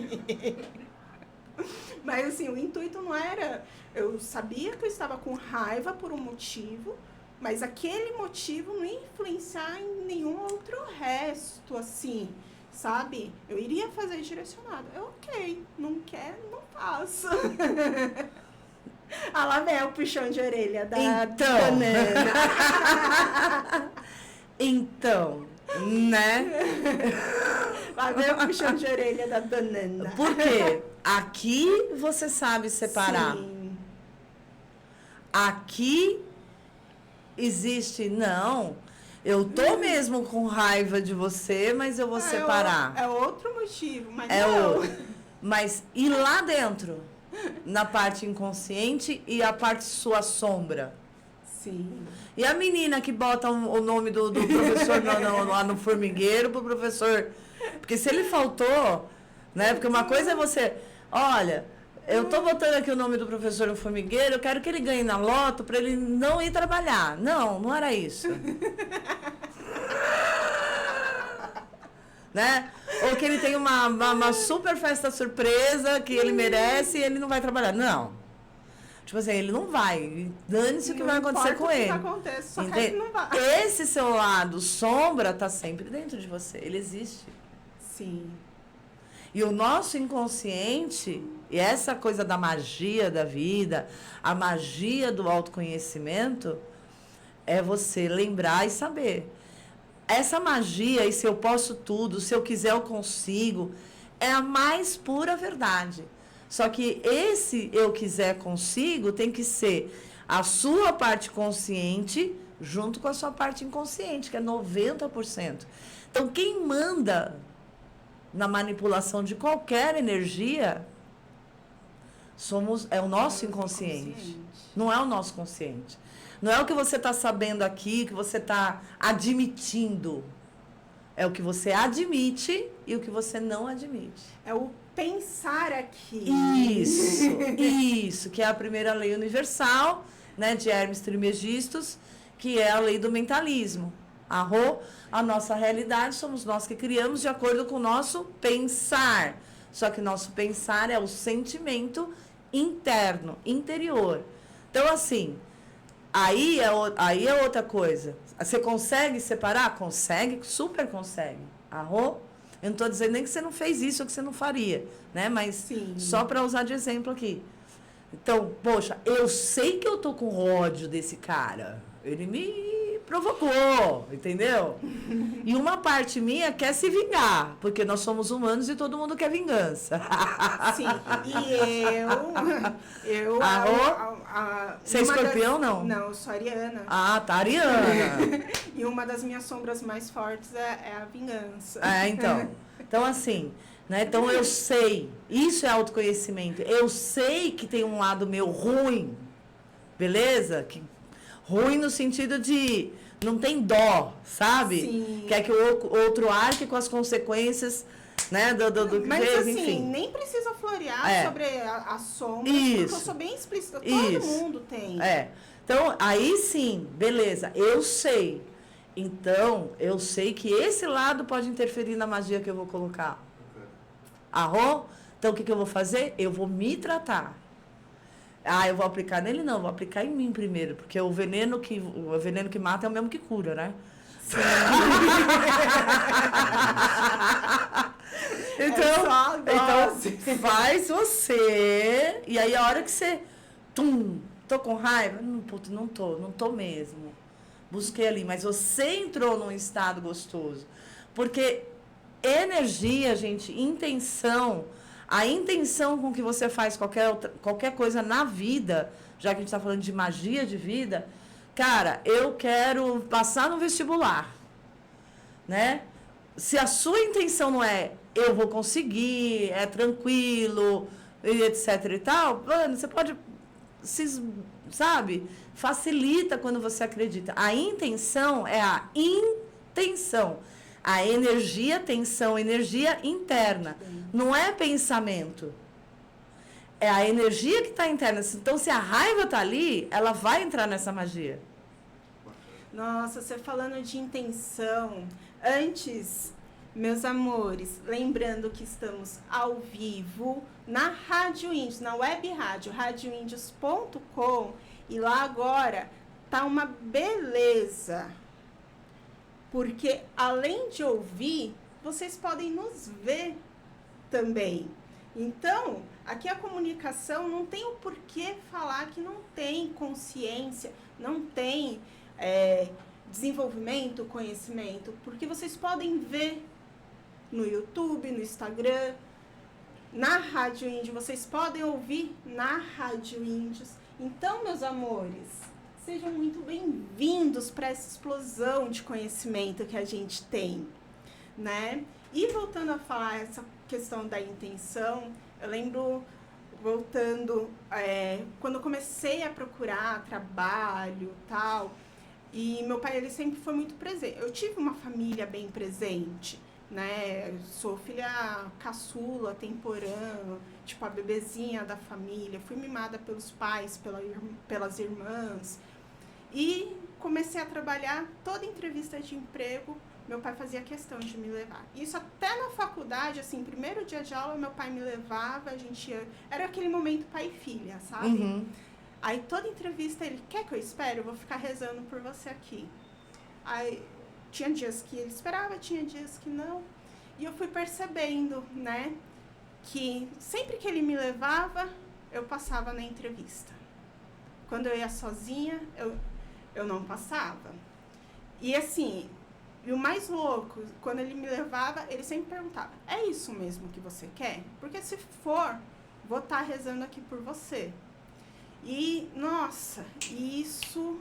S2: Mas, assim, o intuito não era... Eu sabia que eu estava com raiva por um motivo, mas aquele motivo não ia influenciar em nenhum outro resto, assim, sabe? Eu iria fazer direcionado. Ok, não quer, não faço. Ah, lá vem o puxão de orelha da banana.
S3: Então, né?
S2: Lá vem o puxão de orelha da banana.
S3: Por quê? Aqui você sabe separar.
S2: Sim.
S3: Aqui existe, não, eu tô mesmo com raiva de você, mas eu vou separar.
S2: É outro motivo, mas
S3: Mas e lá dentro? Na parte inconsciente e a parte sua sombra?
S2: Sim.
S3: E a menina que bota o nome do professor lá no formigueiro pro professor... Porque se ele faltou, né? Porque uma coisa é você... Olha, eu tô botando aqui o nome do professor no formigueiro, eu quero que ele ganhe na loto para ele não ir trabalhar. Não, não era isso. Né? Ou que ele tem uma super festa surpresa que ele merece e ele não vai trabalhar. Não. Tipo assim, ele não vai. Dane-se o que vai acontecer com ele.
S2: Não importa o que acontece, só que ele não vai.
S3: Esse seu lado sombra tá sempre dentro de você. Ele existe.
S2: Sim.
S3: E o nosso inconsciente, e essa coisa da magia da vida, a magia do autoconhecimento, é você lembrar e saber. Essa magia, e se eu posso tudo, se eu quiser eu consigo, é a mais pura verdade. Só que esse eu quiser consigo tem que ser a sua parte consciente junto com a sua parte inconsciente, que é 90%. Então, quem manda na manipulação de qualquer energia é o nosso inconsciente. Não é o nosso consciente. Não é o que você está sabendo aqui, que você está admitindo. É o que você admite e o que você não admite.
S2: É o pensar aqui.
S3: Isso, que é a primeira lei universal, né, de Hermes Trismegistus, que é a lei do mentalismo. A nossa realidade somos nós que criamos de acordo com o nosso pensar. Só que nosso pensar é o sentimento interno, interior. Então, assim, aí é outra coisa. Você consegue separar? Consegue, super consegue. Eu não estou dizendo nem que você não fez isso ou que você não faria, né? Mas
S2: sim,
S3: só para usar de exemplo aqui. Então, poxa, eu sei que eu tô com ódio desse cara. Ele me provocou, entendeu? E uma parte minha quer se vingar, porque nós somos humanos e todo mundo quer vingança.
S2: Sim, e eu...
S3: Você é escorpião, não?
S2: Não, eu sou ariana.
S3: Ah, tá, ariana.
S2: E uma das minhas sombras mais fortes é a vingança.
S3: Então, assim, né? Então, eu sei. Isso é autoconhecimento. Eu sei que tem um lado meu ruim, beleza? Ruim no sentido de não tem dó, sabe?
S2: Sim.
S3: Quer que o outro arque com as consequências, né? Do
S2: Mas
S3: fez,
S2: assim,
S3: enfim.
S2: nem precisa florear sobre a sombra, porque eu sou bem explícita. Todo mundo tem.
S3: Então, aí sim, beleza, eu sei. Então, eu sei que esse lado pode interferir na magia que eu vou colocar. Então, o que eu vou fazer? Eu vou me tratar. Eu vou aplicar nele? Não, vou aplicar em mim primeiro, porque o veneno que mata é o mesmo que cura, né? Então, faz você, e aí a hora que você, tô com raiva? Não tô mesmo. Busquei ali, mas você entrou num estado gostoso. Porque energia, gente, intenção... A intenção com que você faz qualquer coisa na vida, já que a gente está falando de magia de vida, cara, eu quero passar no vestibular, né? Se a sua intenção não é eu vou conseguir, é tranquilo, etc e tal, mano, você pode, sabe? Facilita quando você acredita. A intenção é a intenção. A energia, tensão, energia interna. Não é pensamento. É a energia que está interna. Então, se a raiva está ali, ela vai entrar nessa magia.
S2: Nossa, você falando de intenção. Antes, meus amores, lembrando que estamos ao vivo na Rádio Índios, na web rádio, radioíndios.com. E lá agora tá uma beleza. Porque além de ouvir, vocês podem nos ver também. Então, aqui a comunicação não tem o porquê falar que não tem consciência, não tem desenvolvimento, conhecimento, porque vocês podem ver no YouTube, no Instagram, na Rádio Índio, vocês podem ouvir na Rádio Índios. Então, meus amores, sejam muito bem-vindos para essa explosão de conhecimento que a gente tem, né? E voltando a falar essa questão da intenção, eu lembro, voltando, quando eu comecei a procurar trabalho e tal, e meu pai, ele sempre foi muito presente. Eu tive uma família bem presente, né? Eu sou filha caçula, temporã, tipo a bebezinha da família. Fui mimada pelos pais, pelas irmãs. E comecei a trabalhar, toda entrevista de emprego, meu pai fazia questão de me levar. Isso até na faculdade, assim, primeiro dia de aula, meu pai me levava, a gente ia... Era aquele momento pai e filha, sabe?
S3: Uhum.
S2: Aí toda entrevista ele, quer que eu espere? Eu vou ficar rezando por você aqui. Aí tinha dias que ele esperava, tinha dias que não. E eu fui percebendo, né, que sempre que ele me levava, eu passava na entrevista. Quando eu ia sozinha, eu não passava. E assim, e o mais louco, quando ele me levava, ele sempre perguntava, é isso mesmo que você quer? Porque se for, vou estar rezando aqui por você. E, nossa, isso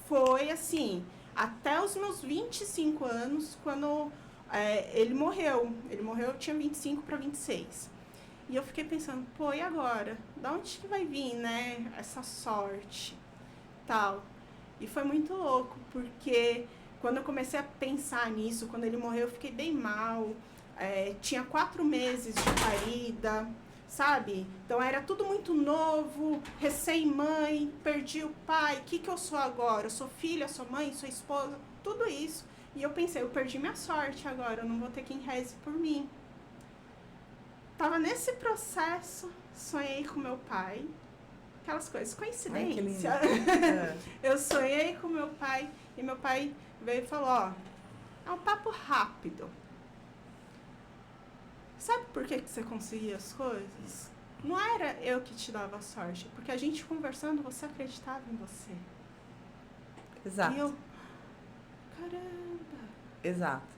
S2: foi assim, até os meus 25 anos, quando ele morreu. Ele morreu, eu tinha 25 para 26. E eu fiquei pensando, pô, e agora? Da onde que vai vir, né, essa sorte, tal? E foi muito louco, porque quando eu comecei a pensar nisso, quando ele morreu, eu fiquei bem mal. Tinha 4 meses de parida, sabe? Então era tudo muito novo, recém-mãe, perdi o pai, o que eu sou agora? Eu sou filha, sou mãe, sou esposa, tudo isso. E eu pensei, eu perdi minha sorte agora, eu não vou ter quem reze por mim. Tava nesse processo, sonhei com meu pai, aquelas coisas, coincidência.
S3: Ai, que lindo.
S2: Eu sonhei com meu pai e meu pai veio e falou, ó, é um papo rápido. Sabe por que você conseguia as coisas? Não era eu que te dava sorte, porque a gente conversando, você acreditava em você.
S3: Exato.
S2: E eu, caramba.
S3: Exato.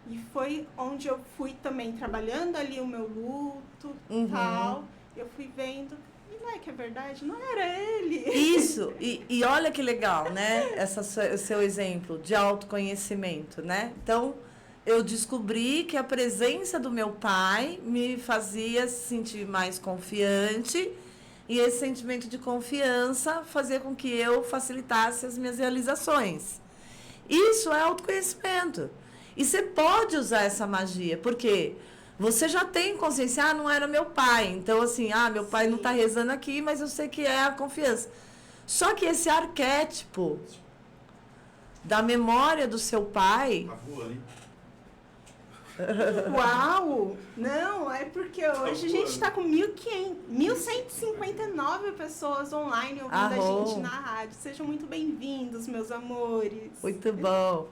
S2: E foi onde eu fui também trabalhando ali o meu luto, tal. Eu fui vendo, e não é que é verdade? Não era ele.
S3: Isso, e olha que legal, né? O seu exemplo de autoconhecimento, né? Então, eu descobri que a presença do meu pai me fazia se sentir mais confiante, e esse sentimento de confiança fazia com que eu facilitasse as minhas realizações. Isso é autoconhecimento. E você pode usar essa magia, porque você já tem consciência, não era meu pai. Então, assim, meu pai
S2: Sim.
S3: não está rezando aqui, mas eu sei que é a confiança. Só que esse arquétipo da memória do seu pai...
S4: A rua ali.
S2: Uau! Não, é porque hoje a gente está com 1.159 pessoas online ouvindo a gente na rádio. Sejam muito bem-vindos, meus amores.
S3: Muito bom.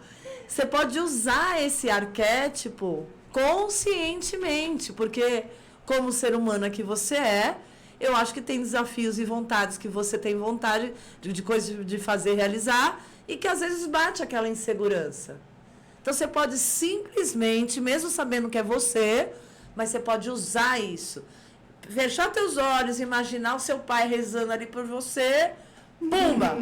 S3: Você pode usar esse arquétipo conscientemente, porque como ser humana que você é, eu acho que tem desafios e vontades que você tem vontade de coisas de fazer, realizar, e que às vezes bate aquela insegurança. Então, você pode simplesmente, mesmo sabendo que é você, mas você pode usar isso. Fechar teus olhos, imaginar o seu pai rezando ali por você, pumba!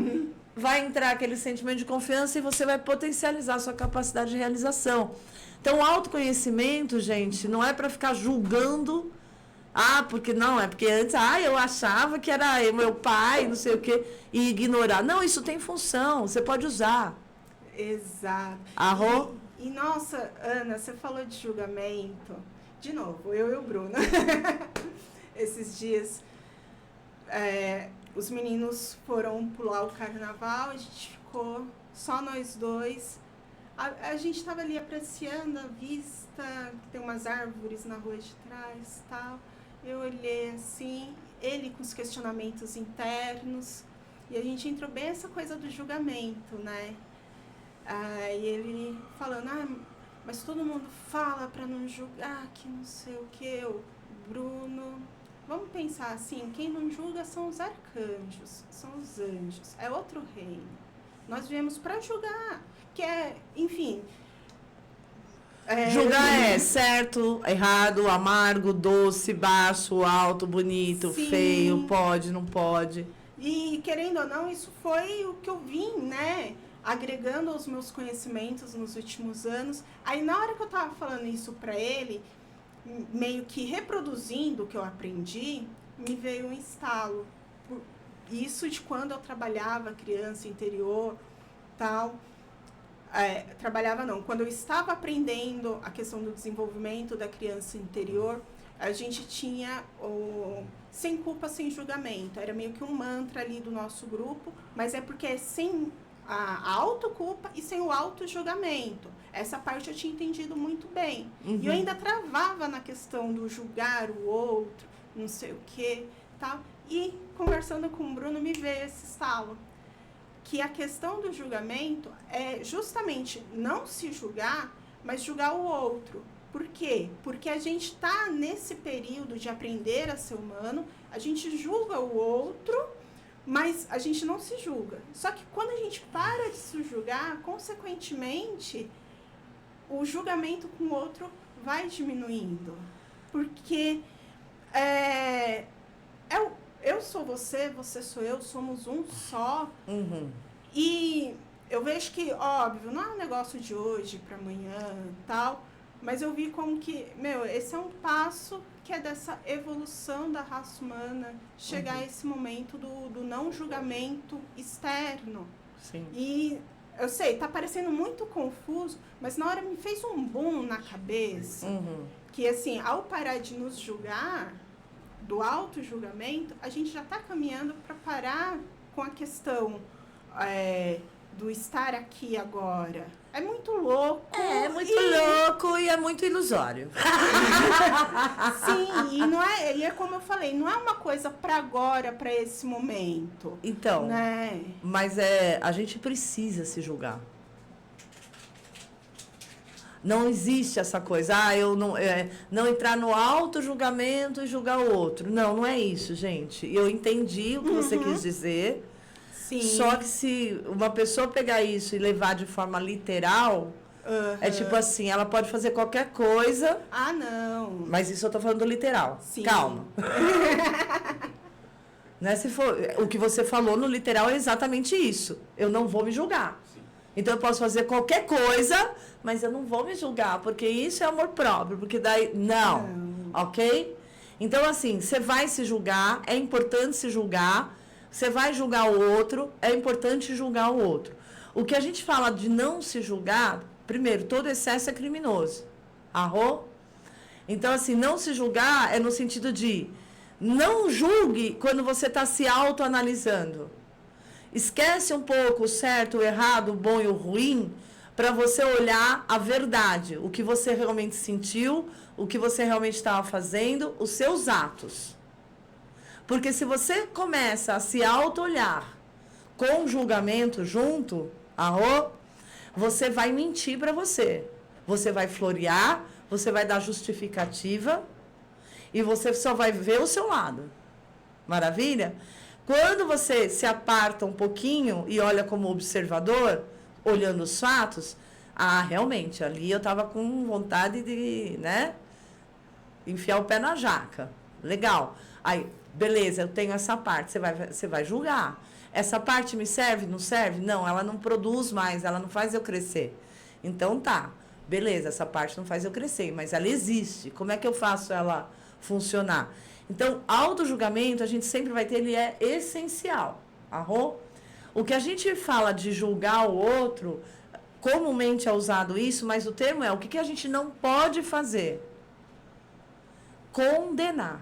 S3: Vai entrar aquele sentimento de confiança e você vai potencializar a sua capacidade de realização. Então, o autoconhecimento, gente, não é para ficar julgando, porque não, é porque antes, eu achava que era meu pai, não sei o quê, e ignorar. Não, isso tem função, você pode usar.
S2: Exato.
S3: Arro?
S2: E, nossa, Ana, você falou de julgamento. De novo, eu e o Bruno. Esses dias, os meninos foram pular o carnaval, a gente ficou só nós dois. A gente estava ali apreciando a vista, tem umas árvores na rua de trás e tal. Eu olhei assim, ele com os questionamentos internos, e a gente entrou bem essa coisa do julgamento, né? Aí ele falando, mas todo mundo fala para não julgar, que não sei o que. Bruno, vamos pensar assim, quem não julga são os arcanjos, são os anjos, é outro reino. Nós viemos para julgar, que é, enfim...
S3: Julgar é certo, errado, amargo, doce, baixo, alto, bonito,
S2: Sim.
S3: feio, pode, não pode.
S2: E, querendo ou não, isso foi o que eu vim, né, agregando aos meus conhecimentos nos últimos anos. Aí, na hora que eu tava falando isso pra ele, meio que reproduzindo o que eu aprendi, me veio um estalo. Isso de quando eu trabalhava criança interior, tal. Trabalhava não, quando eu estava aprendendo a questão do desenvolvimento da criança interior, a gente tinha o sem culpa, sem julgamento. Era meio que um mantra ali do nosso grupo, mas é porque é sem a autoculpa e sem o auto-julgamento. Essa parte eu tinha entendido muito bem.
S3: Uhum.
S2: E eu ainda travava na questão do julgar o outro, não sei o que, tal. E conversando com o Bruno, me veio esse estalo. Que a questão do julgamento é justamente não se julgar, mas julgar o outro. Por quê? Porque a gente está nesse período de aprender a ser humano, a gente julga o outro, mas a gente não se julga. Só que quando a gente para de se julgar, consequentemente, o julgamento com o outro vai diminuindo. Porque eu sou você, você sou eu, somos um só.
S3: Uhum.
S2: E eu vejo que, óbvio, não é um negócio de hoje para amanhã e tal, mas eu vi como que, esse é um passo que é dessa evolução da raça humana, chegar a esse momento do não julgamento externo.
S3: Sim.
S2: E eu sei, tá parecendo muito confuso, mas na hora me fez um boom na cabeça, que assim, ao parar de nos julgar, do auto-julgamento, a gente já está caminhando para parar com a questão do estar aqui agora. É muito louco.
S3: É muito louco e é muito ilusório.
S2: Sim, e é como eu falei, não é uma coisa para agora, para esse momento.
S3: Então,
S2: né?
S3: Mas a gente precisa se julgar. Não existe essa coisa, eu não entrar no auto-julgamento e julgar o outro. Não é isso, gente. Eu entendi o que você quis dizer.
S2: Sim.
S3: Só que se uma pessoa pegar isso e levar de forma literal, é tipo assim, ela pode fazer qualquer coisa.
S2: Ah, não.
S3: Mas isso eu tô falando do literal.
S2: Sim.
S3: Calma. Né, se for, o que você falou no literal é exatamente isso. Eu não vou me julgar. Então eu posso fazer qualquer coisa, mas eu não vou me julgar, porque isso é amor próprio, porque daí não. OK? Então assim, você vai se julgar, é importante se julgar, você vai julgar o outro, é importante julgar o outro. O que a gente fala de não se julgar, primeiro, todo excesso é criminoso. Arro? Então assim, não se julgar é no sentido de não julgue quando você está se autoanalisando. Esquece um pouco o certo, o errado, o bom e o ruim, para você olhar a verdade, o que você realmente sentiu, o que você realmente estava fazendo, os seus atos. Porque se você começa a se auto-olhar com julgamento junto, você vai mentir para você. Você vai florear, você vai dar justificativa e você só vai ver o seu lado. Maravilha? Quando você se aparta um pouquinho e olha como observador, olhando os fatos, realmente, ali eu estava com vontade de, enfiar o pé na jaca. Legal. Aí, beleza, eu tenho essa parte, você vai julgar. Essa parte me serve? Não serve? Não, ela não produz mais, ela não faz eu crescer. Então tá, beleza, essa parte não faz eu crescer, mas ela existe. Como é que eu faço ela funcionar? Então, auto-julgamento, a gente sempre vai ter, ele é essencial. O que a gente fala de julgar o outro, comumente é usado isso, mas o termo é o que a gente não pode fazer? Condenar.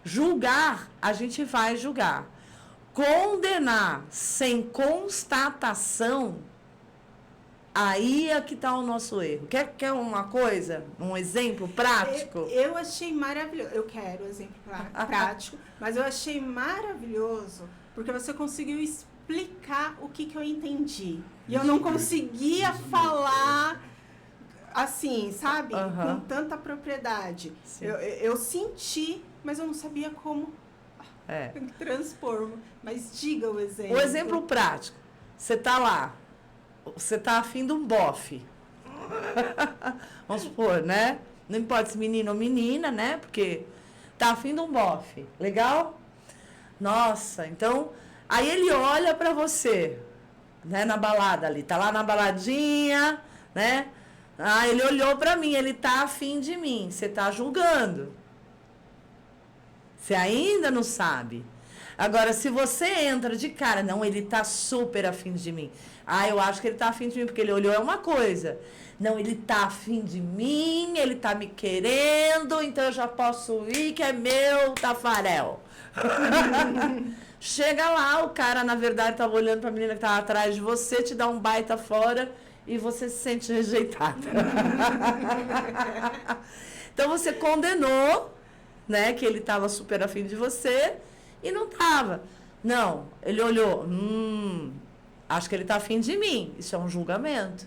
S3: Julgar, a gente vai julgar. Condenar sem constatação, aí é que está o nosso erro. Quer uma coisa? Um exemplo prático?
S2: Eu achei maravilhoso. Eu quero exemplo prático, mas eu achei maravilhoso porque você conseguiu explicar o que eu entendi. E eu não conseguia falar assim, sabe? Com tanta propriedade. Eu senti, mas eu não sabia como transpor. Mas diga o exemplo.
S3: O exemplo prático. Você tá lá. Você tá afim de um bofe. Vamos supor, né? Não importa se menino ou menina, né? Porque tá afim de um bofe. Legal? Nossa, então... Aí ele olha pra você, né? Na balada ali. Tá lá na baladinha, né? Ah, ele olhou pra mim. Ele tá afim de mim. Você tá julgando. Você ainda não sabe. Agora, se você entra de cara, não, ele tá super afim de mim. Ah, eu acho que ele tá afim de mim, porque ele olhou, é uma coisa. Não, ele tá afim de mim, ele tá me querendo, então eu já posso ir, que é meu tafarel. Chega lá, o cara, na verdade, tava olhando pra menina que tava atrás de você, te dá um baita fora e você se sente rejeitada. Então, você condenou, né, que ele tava super afim de você e não tava. Não, ele olhou, acho que ele tá afim de mim. Isso é um julgamento.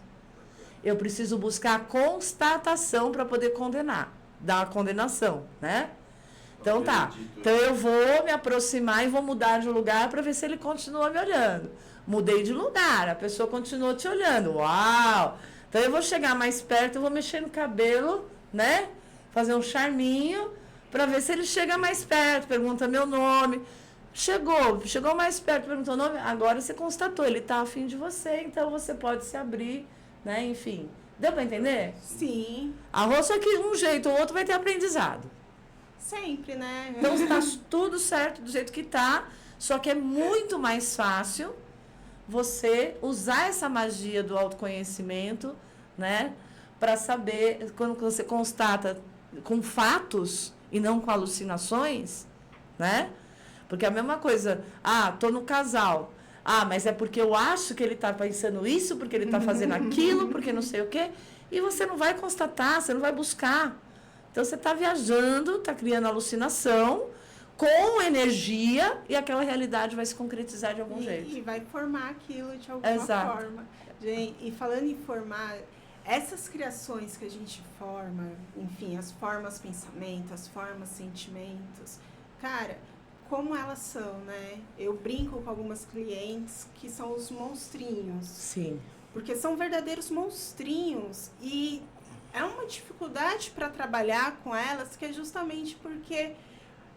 S3: Eu preciso buscar a constatação para poder condenar, dar a condenação, né? Então tá. Então eu vou me aproximar e vou mudar de lugar para ver se ele continua me olhando. Mudei de lugar, a pessoa continuou te olhando. Uau! Então eu vou chegar mais perto, eu vou mexer no cabelo, né? Fazer um charminho para ver se ele chega mais perto, pergunta meu nome. Chegou mais perto, perguntou o nome, agora você constatou, ele tá afim de você, então você pode se abrir, né? Enfim. Deu para entender?
S2: Sim.
S3: Arroz, só que um jeito ou outro vai ter aprendizado.
S2: Sempre, né?
S3: Então está tudo certo do jeito que tá, só que é muito mais fácil você usar essa magia do autoconhecimento, né? Para saber, quando você constata com fatos e não com alucinações, né? Porque é a mesma coisa, tô no casal. Mas é porque eu acho que ele tá pensando isso, porque ele tá fazendo aquilo, porque não sei o quê. E você não vai constatar, você não vai buscar. Então, você tá viajando, tá criando alucinação com energia e aquela realidade vai se concretizar de algum jeito.
S2: E vai formar aquilo de alguma forma. Gente, e falando em formar, essas criações que a gente forma, enfim, as formas pensamento, as formas sentimentos, cara... como elas são, né? Eu brinco com algumas clientes que são os monstrinhos.
S3: Sim.
S2: Porque são verdadeiros monstrinhos e é uma dificuldade para trabalhar com elas, que é justamente porque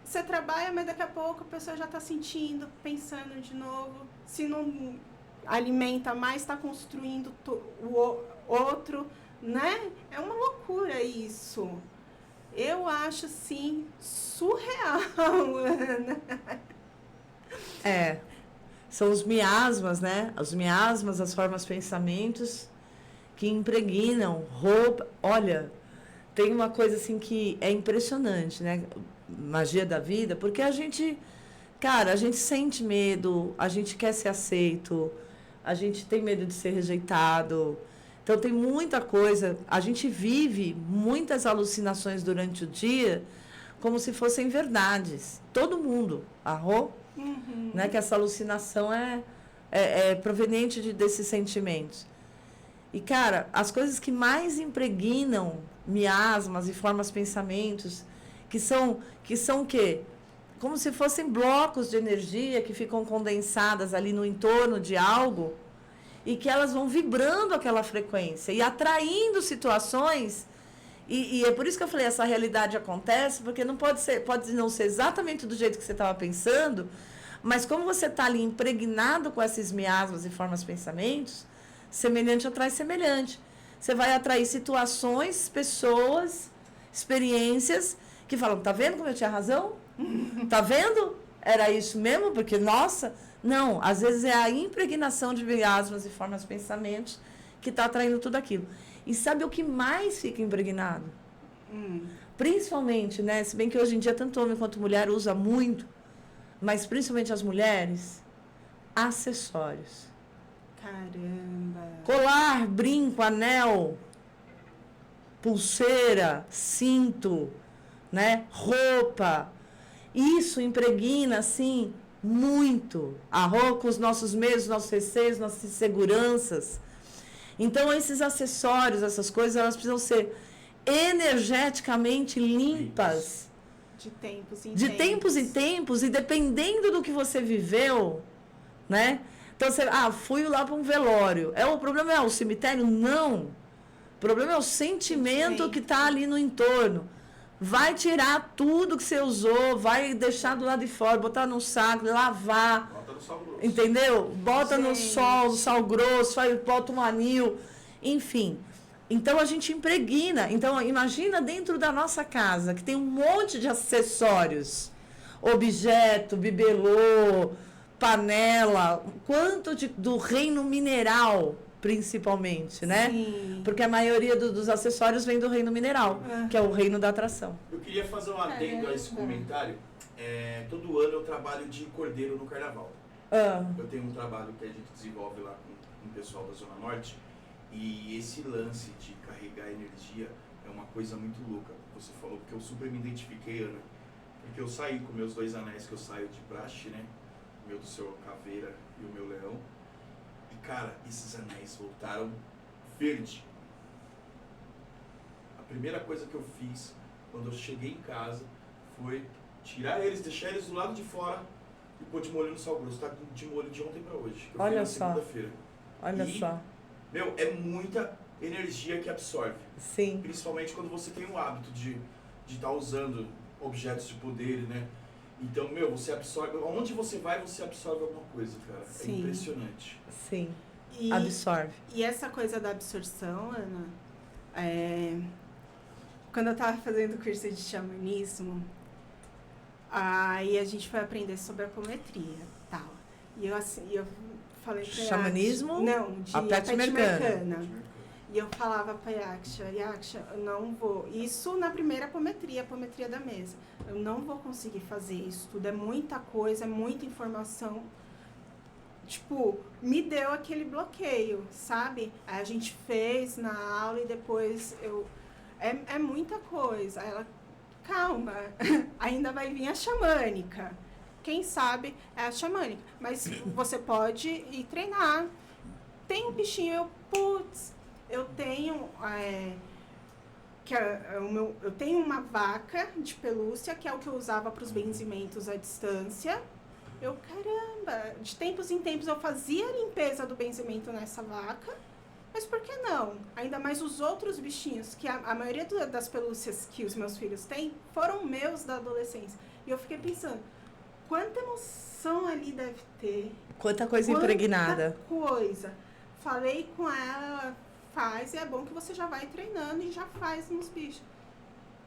S2: você trabalha, mas daqui a pouco a pessoa já está sentindo, pensando de novo. Se não alimenta mais, está construindo o outro, né? É uma loucura isso. Eu acho, assim, surreal, Ana.
S3: São os miasmas, né? Os miasmas, as formas pensamentos que impregnam roupa. Olha, tem uma coisa assim que é impressionante, né? Magia da vida, porque a gente sente medo, a gente quer ser aceito, a gente tem medo de ser rejeitado. Então, tem muita coisa, a gente vive muitas alucinações durante o dia como se fossem verdades. Todo mundo, né? Que essa alucinação é proveniente desses sentimentos. E, cara, as coisas que mais impregnam miasmas e formas pensamentos, que são o quê? Como se fossem blocos de energia que ficam condensadas ali no entorno de algo, e que elas vão vibrando aquela frequência e atraindo situações. E é por isso que eu falei, essa realidade acontece, porque não pode não ser exatamente do jeito que você estava pensando, mas como você está ali impregnado com esses miasmas e formas pensamentos, semelhante atrai semelhante. Você vai atrair situações, pessoas, experiências que falam, tá vendo como eu tinha razão? Tá vendo? Era isso mesmo? Porque, nossa, Não, às vezes é a impregnação de miasmas e formas de pensamentos que está atraindo tudo aquilo. E sabe o que mais fica impregnado? Principalmente, né? Se bem que hoje em dia tanto homem quanto mulher usa muito, mas principalmente as mulheres, acessórios.
S2: Caramba.
S3: Colar, brinco, anel, pulseira, cinto, né? Roupa. Isso impregna, assim, muito a roupa, os nossos medos, nossos receios, nossas inseguranças. Então, esses acessórios, essas coisas, elas precisam ser energeticamente limpas.
S2: De tempos em
S3: De tempos em tempos, e dependendo do que você viveu, né? Então, você, fui lá para um velório. O problema é o cemitério? Não. O problema é o sentimento que está ali no entorno. Vai tirar tudo que você usou, vai deixar do lado de fora, botar no saco, lavar.
S4: Bota no sal grosso.
S3: Entendeu? Bota no sal grosso, bota um anil, enfim. Então a gente impregna. Então imagina dentro da nossa casa, que tem um monte de acessórios, objeto, bibelô, panela, quanto do reino mineral, principalmente, né?
S2: Sim.
S3: Porque a maioria dos acessórios vem do reino mineral, que é o reino da atração.
S4: Eu queria fazer um adendo a esse comentário. Todo ano eu trabalho de cordeiro no carnaval. Eu tenho um trabalho que a gente desenvolve lá com o pessoal da Zona Norte. E esse lance de carregar energia é uma coisa muito louca. Você falou, porque eu super me identifiquei, Ana. Porque eu saí com meus 2 anéis que eu saio de praxe, né? O meu do seu caveira e o meu leão. E, cara, esses anéis voltaram verde. A primeira coisa que eu fiz quando eu cheguei em casa foi tirar eles, deixar eles do lado de fora e pôr de molho no sal grosso. Tá de molho de ontem pra hoje. Que eu
S3: Olha
S4: fiz na segunda-feira.
S3: Olha só.
S4: Meu, é muita energia que absorve.
S3: Sim.
S4: Principalmente quando você tem o hábito de estar usando objetos de poder, né? Então, meu, você absorve... Onde você vai, você absorve alguma coisa, cara.
S2: Sim.
S4: É impressionante.
S3: Sim.
S2: E,
S3: Absorve.
S2: E essa coisa da absorção, Ana, quando eu estava fazendo o curso de xamanismo, aí a gente foi aprender sobre apometria e tal. E eu, assim, eu falei pra
S3: Xamanismo?
S2: Não, de
S3: Apete Mercana.
S2: E eu falava pra Yaksha, eu não vou... Isso na primeira apometria, a apometria da mesa. Eu não vou conseguir fazer isso tudo. É muita coisa, é muita informação. Tipo, me deu aquele bloqueio, sabe? Aí a gente fez na aula e depois eu... É muita coisa. Aí ela, calma, ainda vai vir a xamânica. Quem sabe é a xamânica. Mas você pode ir treinar. Tem um bichinho, eu tenho... eu tenho uma vaca de pelúcia, que é o que eu usava para os benzimentos à distância. Caramba, de tempos em tempos eu fazia a limpeza do benzimento nessa vaca, mas por que não? Ainda mais os outros bichinhos, que a maioria das pelúcias que os meus filhos têm, foram meus da adolescência. E eu fiquei pensando, quanta emoção ali deve ter.
S3: Quanta coisa impregnada.
S2: Coisa. Falei com ela, faz, e é bom que você já vai treinando e já faz nos bichos.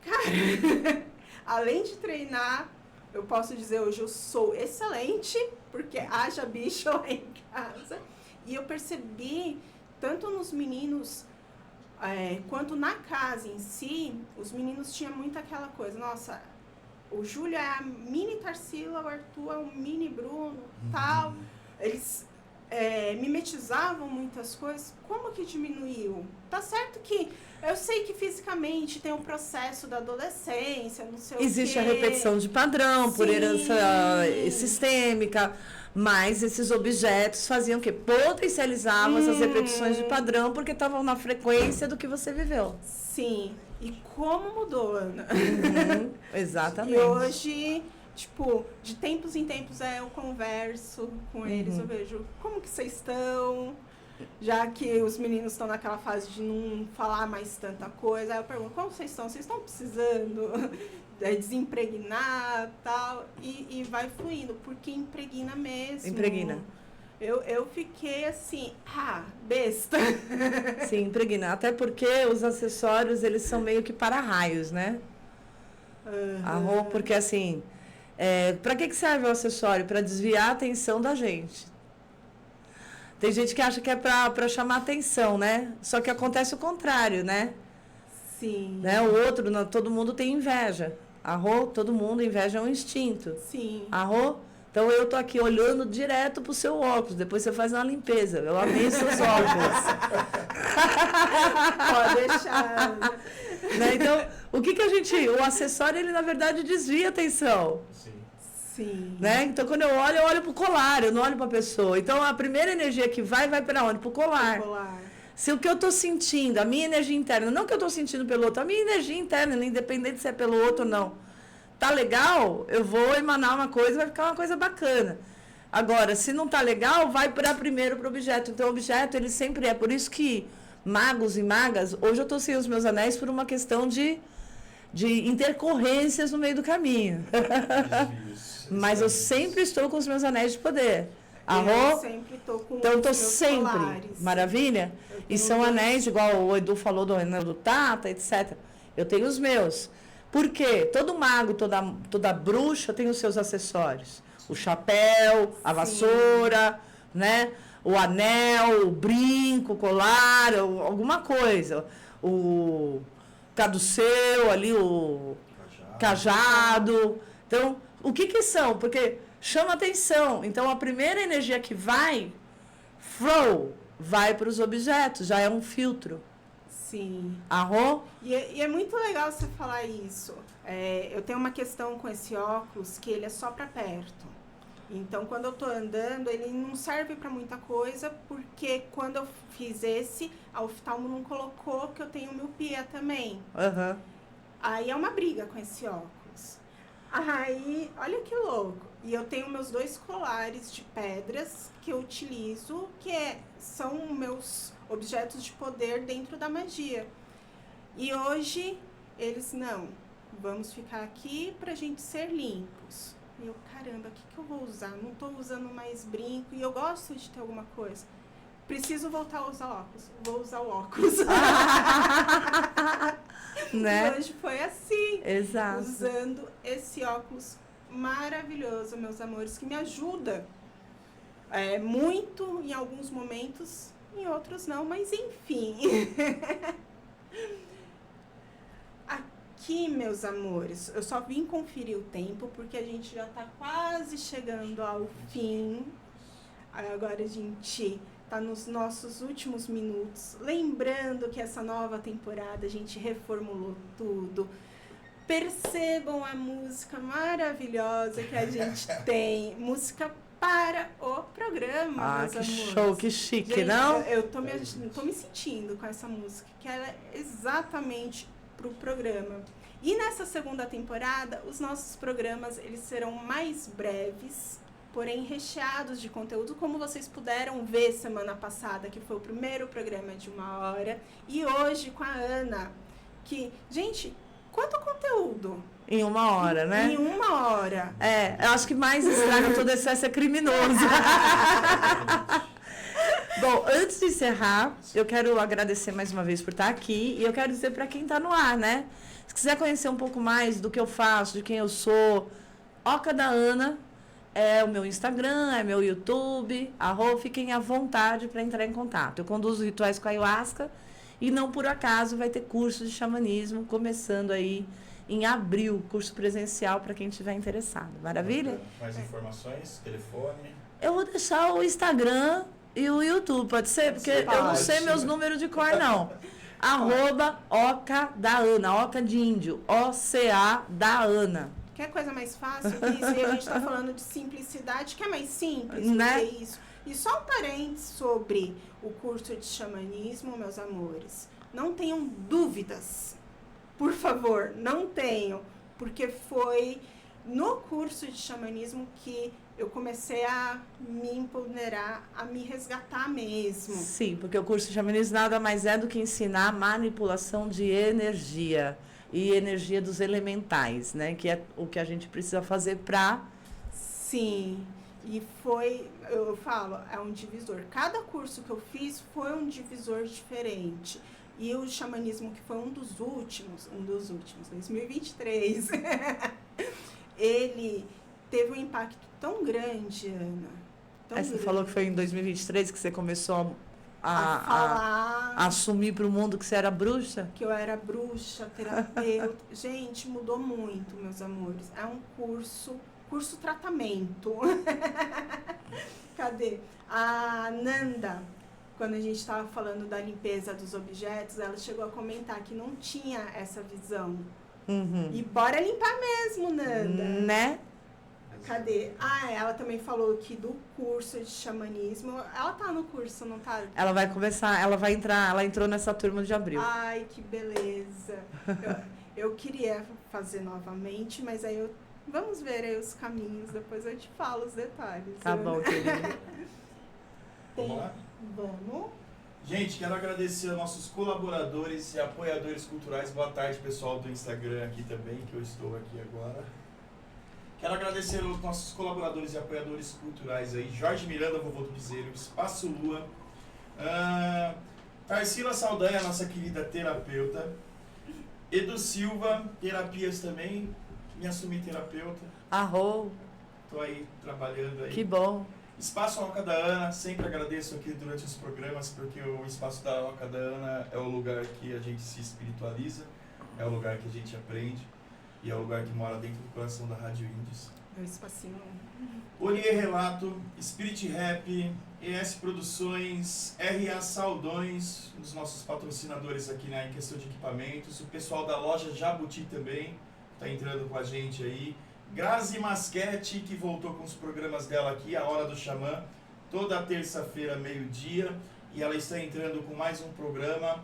S2: Cara, além de treinar, eu posso dizer hoje, eu sou excelente, porque haja bicho lá em casa. E eu percebi, tanto nos meninos, quanto na casa em si, os meninos tinham muito aquela coisa, nossa, o Júlio é a mini Tarsila, o Arthur é o mini Bruno, tal. Eles mimetizavam muitas coisas. Como que diminuiu? Tá certo que eu sei que fisicamente tem um processo da adolescência, não sei o quê.
S3: Existe a repetição de padrão, por herança sistêmica, mas esses objetos faziam o quê? Potencializavam essas repetições de padrão, porque estavam na frequência do que você viveu.
S2: Sim. E como mudou, Ana?
S3: Exatamente.
S2: E hoje, tipo, de tempos em tempos eu converso com eles, eu vejo como que vocês estão, já que os meninos estão naquela fase de não falar mais tanta coisa. Aí eu pergunto, como vocês estão? Vocês estão precisando desempregnar e tal? E vai fluindo, porque impregna mesmo.
S3: Impregna.
S2: Eu fiquei assim, besta.
S3: Sim, impregna. Até porque os acessórios, eles são meio que para-raios, né? A roupa, porque assim, Para que serve o acessório? Para desviar a atenção da gente. Tem gente que acha que é para chamar atenção, né? Só que acontece o contrário, né?
S2: Sim.
S3: Né? O outro, todo mundo tem inveja. Todo mundo, inveja é um instinto.
S2: Sim.
S3: Então eu tô aqui olhando direto pro seu óculos, depois você faz uma limpeza. Eu amei seus óculos.
S2: Pode deixar.
S3: Né? Então, o acessório, ele na verdade desvia a atenção.
S2: Sim.
S3: Né? Então, quando eu olho pro colar, eu não olho pra pessoa. Então, a primeira energia que vai para onde? Pro colar. Se o que eu tô sentindo, a minha energia interna, não que eu tô sentindo pelo outro, a minha energia interna, independente se é pelo outro ou não, tá legal, eu vou emanar uma coisa, vai ficar uma coisa bacana. Agora, se não tá legal, vai primeiro pro objeto. Então, o objeto, ele sempre é. Por isso que magos e magas, hoje eu tô sem os meus anéis por uma questão de intercorrências no meio do caminho. Mas eu sempre estou com os meus anéis de poder.
S2: Eu sempre estou com
S3: então,
S2: os meus
S3: sempre.
S2: Colares.
S3: Maravilha? E são anéis, igual o Edu falou do anel do Tata, etc. Eu tenho os meus. Por quê? Todo mago, toda bruxa tem os seus acessórios. O chapéu, a vassoura, né? O anel, o brinco, o colar, alguma coisa. O caduceu ali, o cajado. Então, o que são? Porque chama atenção. Então, a primeira energia que vai para os objetos, já é um filtro.
S2: Sim. E é muito legal você falar isso. Eu tenho uma questão com esse óculos que ele é só para perto. Então, quando eu tô andando, ele não serve para muita coisa, porque quando eu fiz esse, a oftalmo não colocou que eu tenho miopia também. Aí é uma briga com esse óculos. Aí, olha que louco. E eu tenho meus 2 colares de pedras que eu utilizo, são meus objetos de poder dentro da magia. E hoje, eles não. Vamos ficar aqui pra gente ser limpos. E eu, caramba, o que eu vou usar? Não tô usando mais brinco e eu gosto de ter alguma coisa. Preciso voltar a usar óculos. Vou usar o óculos.
S3: Né?
S2: E hoje foi assim.
S3: Exato.
S2: Usando esse óculos maravilhoso, meus amores, que me ajuda muito em alguns momentos, em outros não, mas enfim. Aqui, meus amores, eu só vim conferir o tempo, porque a gente já tá quase chegando ao fim. Agora a gente tá nos nossos últimos minutos. Lembrando que essa nova temporada a gente reformulou tudo. Percebam a música maravilhosa que a gente tem. Música para o programa, meus
S3: que
S2: amores.
S3: show, que chique,
S2: gente,
S3: não?
S2: Eu tô me sentindo com essa música, que ela é exatamente pro programa. E nessa segunda temporada, os nossos programas, eles serão mais breves, porém recheados de conteúdo, como vocês puderam ver semana passada, que foi o primeiro programa de 1 hora, e hoje com a Ana, que, gente, quanto conteúdo?
S3: Em 1 hora, né?
S2: Em 1 hora.
S3: Eu acho que mais estraga todo excesso é criminoso. Bom, antes de encerrar, eu quero agradecer mais uma vez por estar aqui, e eu quero dizer para quem está no ar, né? Se quiser conhecer um pouco mais do que eu faço, de quem eu sou, Oca da Ana é o meu Instagram, é meu YouTube, fiquem à vontade para entrar em contato. Eu conduzo rituais com ayahuasca e não por acaso vai ter curso de xamanismo começando aí em abril, curso presencial para quem estiver interessado. Maravilha?
S4: Mais informações, telefone?
S3: Eu vou deixar o Instagram e o YouTube, pode ser? Porque eu não sei meus números de cor, não. @Oca da Ana, Oca de índio, OCA da Ana.
S2: Quer coisa mais fácil que isso? E a gente está falando de simplicidade, que é mais simples,
S3: né?
S2: Que isso. E só um parênteses sobre o curso de xamanismo, meus amores. Não tenham dúvidas. Por favor, não tenham. Porque foi no curso de xamanismo que eu comecei a me empoderar, a me resgatar mesmo.
S3: Sim, porque o curso de xamanismo nada mais é do que ensinar manipulação de energia. E energia dos elementais, né? Que é o que a gente precisa fazer para...
S2: Sim, e foi, eu falo, é um divisor. Cada curso que eu fiz foi um divisor diferente. E o xamanismo, que foi um dos últimos, 2023, ele teve um impacto tão grande, Ana.
S3: Você falou que foi em 2023 que você começou
S2: a
S3: assumir para o mundo que você era bruxa?
S2: Que eu era bruxa, terapeuta. Gente, mudou muito, meus amores. É um curso tratamento. Cadê? A Nanda, quando a gente estava falando da limpeza dos objetos, ela chegou a comentar que não tinha essa visão.
S3: Uhum.
S2: E bora limpar mesmo, Nanda.
S3: Né?
S2: Cadê? Ela também falou que do curso de xamanismo, ela tá no curso, não tá?
S3: Ela vai começar, ela entrou nessa turma de abril.
S2: Ai, que beleza. Eu queria fazer novamente, mas aí vamos ver aí os caminhos, depois eu te falo os detalhes.
S3: Tá bom, querido.
S4: Vamos lá?
S2: Vamos.
S4: Gente, quero agradecer aos nossos colaboradores e apoiadores culturais. Boa tarde, pessoal do Instagram aqui também, que eu estou aqui agora. Quero agradecer aos nossos colaboradores e apoiadores culturais aí. Jorge Miranda, Vovô do Piseiro, Espaço Lua. Tarsila Saldanha, nossa querida terapeuta. Edu Silva, terapias também. Me assumi terapeuta.
S3: Arrou.
S4: Tô aí trabalhando aí.
S3: Que bom.
S4: Espaço Oca da Ana, sempre agradeço aqui durante os programas, porque o Espaço da Oca da Ana é o lugar que a gente se espiritualiza, é o lugar que a gente aprende e é o lugar que mora dentro do coração da Rádio Índios.
S2: Meu espacinho.
S4: Olier Relato, Spirit Rap, ES Produções, RA Saldões, um dos nossos patrocinadores aqui, né, em questão de equipamentos, o pessoal da loja Jabuti também está entrando com a gente aí. Grazi Masquete, que voltou com os programas dela aqui, A Hora do Xamã, toda terça-feira, meio-dia. E ela está entrando com mais um programa,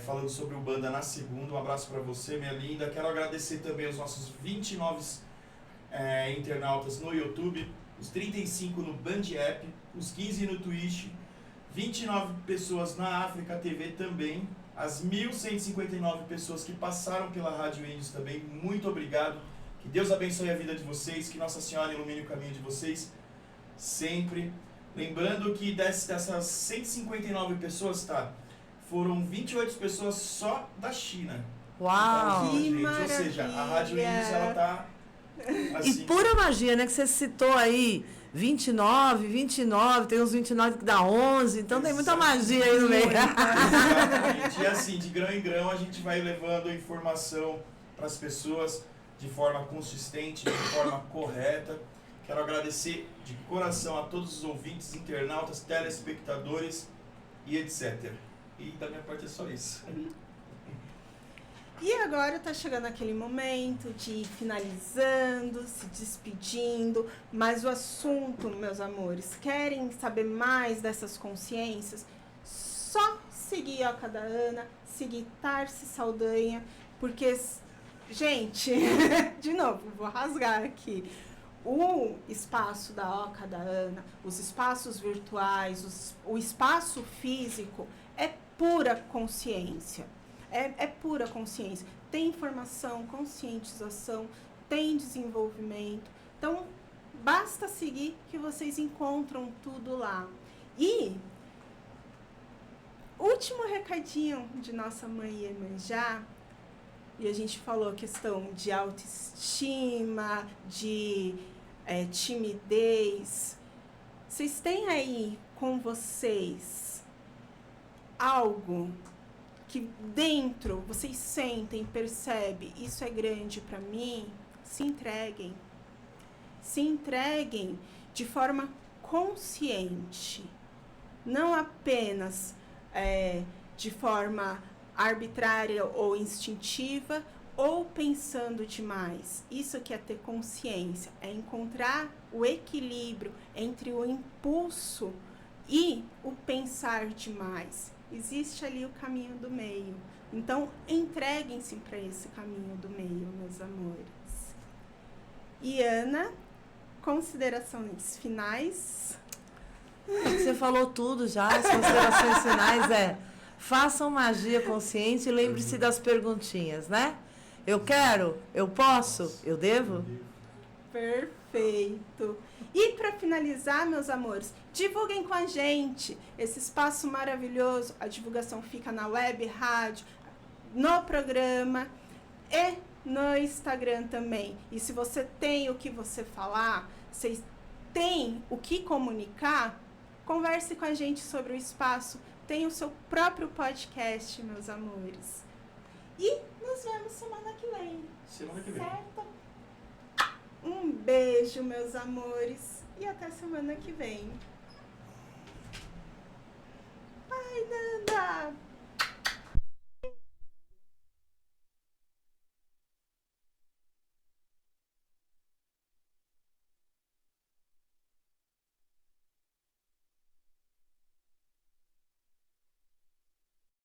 S4: falando sobre o Banda na segunda. Um abraço para você, minha linda. Quero agradecer também aos nossos 29 internautas no YouTube, os 35 no Band App, os 15 no Twitch, 29 pessoas na África TV também, as 1.159 pessoas que passaram pela Rádio Índios também. Muito obrigado. Que Deus abençoe a vida de vocês, que Nossa Senhora ilumine o caminho de vocês sempre. Lembrando que dessas 159 pessoas, foram 28 pessoas só da China.
S3: Uau!
S2: Que
S4: gente,
S2: maravilha!
S4: ou seja, a Rádio Índios, ela tá assim.
S3: E pura magia, né? Que você citou aí 29, tem uns 29 que dá 11, então tem muita magia aí no meio.
S4: Exatamente. E assim, de grão em grão, a gente vai levando informação para as pessoas de forma consistente, de forma correta. Quero agradecer de coração a todos os ouvintes, internautas, telespectadores e etc. E da minha parte é só isso.
S2: E agora está chegando aquele momento de ir finalizando, se despedindo, mas o assunto, meus amores, querem saber mais dessas consciências? Só seguir a Oca da Ana, seguir Tarsi Saldanha, porque... Gente, de novo, vou rasgar aqui. O espaço da Oca da Ana, os espaços virtuais, o espaço físico é pura consciência. É pura consciência. Tem informação, conscientização, tem desenvolvimento. Então, basta seguir que vocês encontram tudo lá. E, último recadinho de nossa mãe Iemanjá. E a gente falou a questão de autoestima, de timidez. Vocês têm aí com vocês algo que dentro vocês sentem, percebem, isso é grande para mim? Se entreguem. Se entreguem de forma consciente. Não apenas de forma arbitrária ou instintiva, ou pensando demais. Isso que é ter consciência, é encontrar o equilíbrio entre o impulso e o pensar demais. Existe ali o caminho do meio. Então, entreguem-se para esse caminho do meio, meus amores. E Ana, considerações finais?
S3: Você falou tudo já, as considerações finais façam magia consciente e lembre-se das perguntinhas, né? Eu quero? Eu posso? Eu devo?
S2: Perfeito. E para finalizar, meus amores, divulguem com a gente esse espaço maravilhoso. A divulgação fica na web, rádio, no programa. E no Instagram também. E se você tem o que você falar, vocês têm o que comunicar, converse com a gente sobre o espaço. Tem o seu próprio podcast, meus amores. E nos vemos semana que vem.
S4: Semana que vem.
S2: Certo? Um beijo, meus amores. E até semana que vem. Ai, Nanda!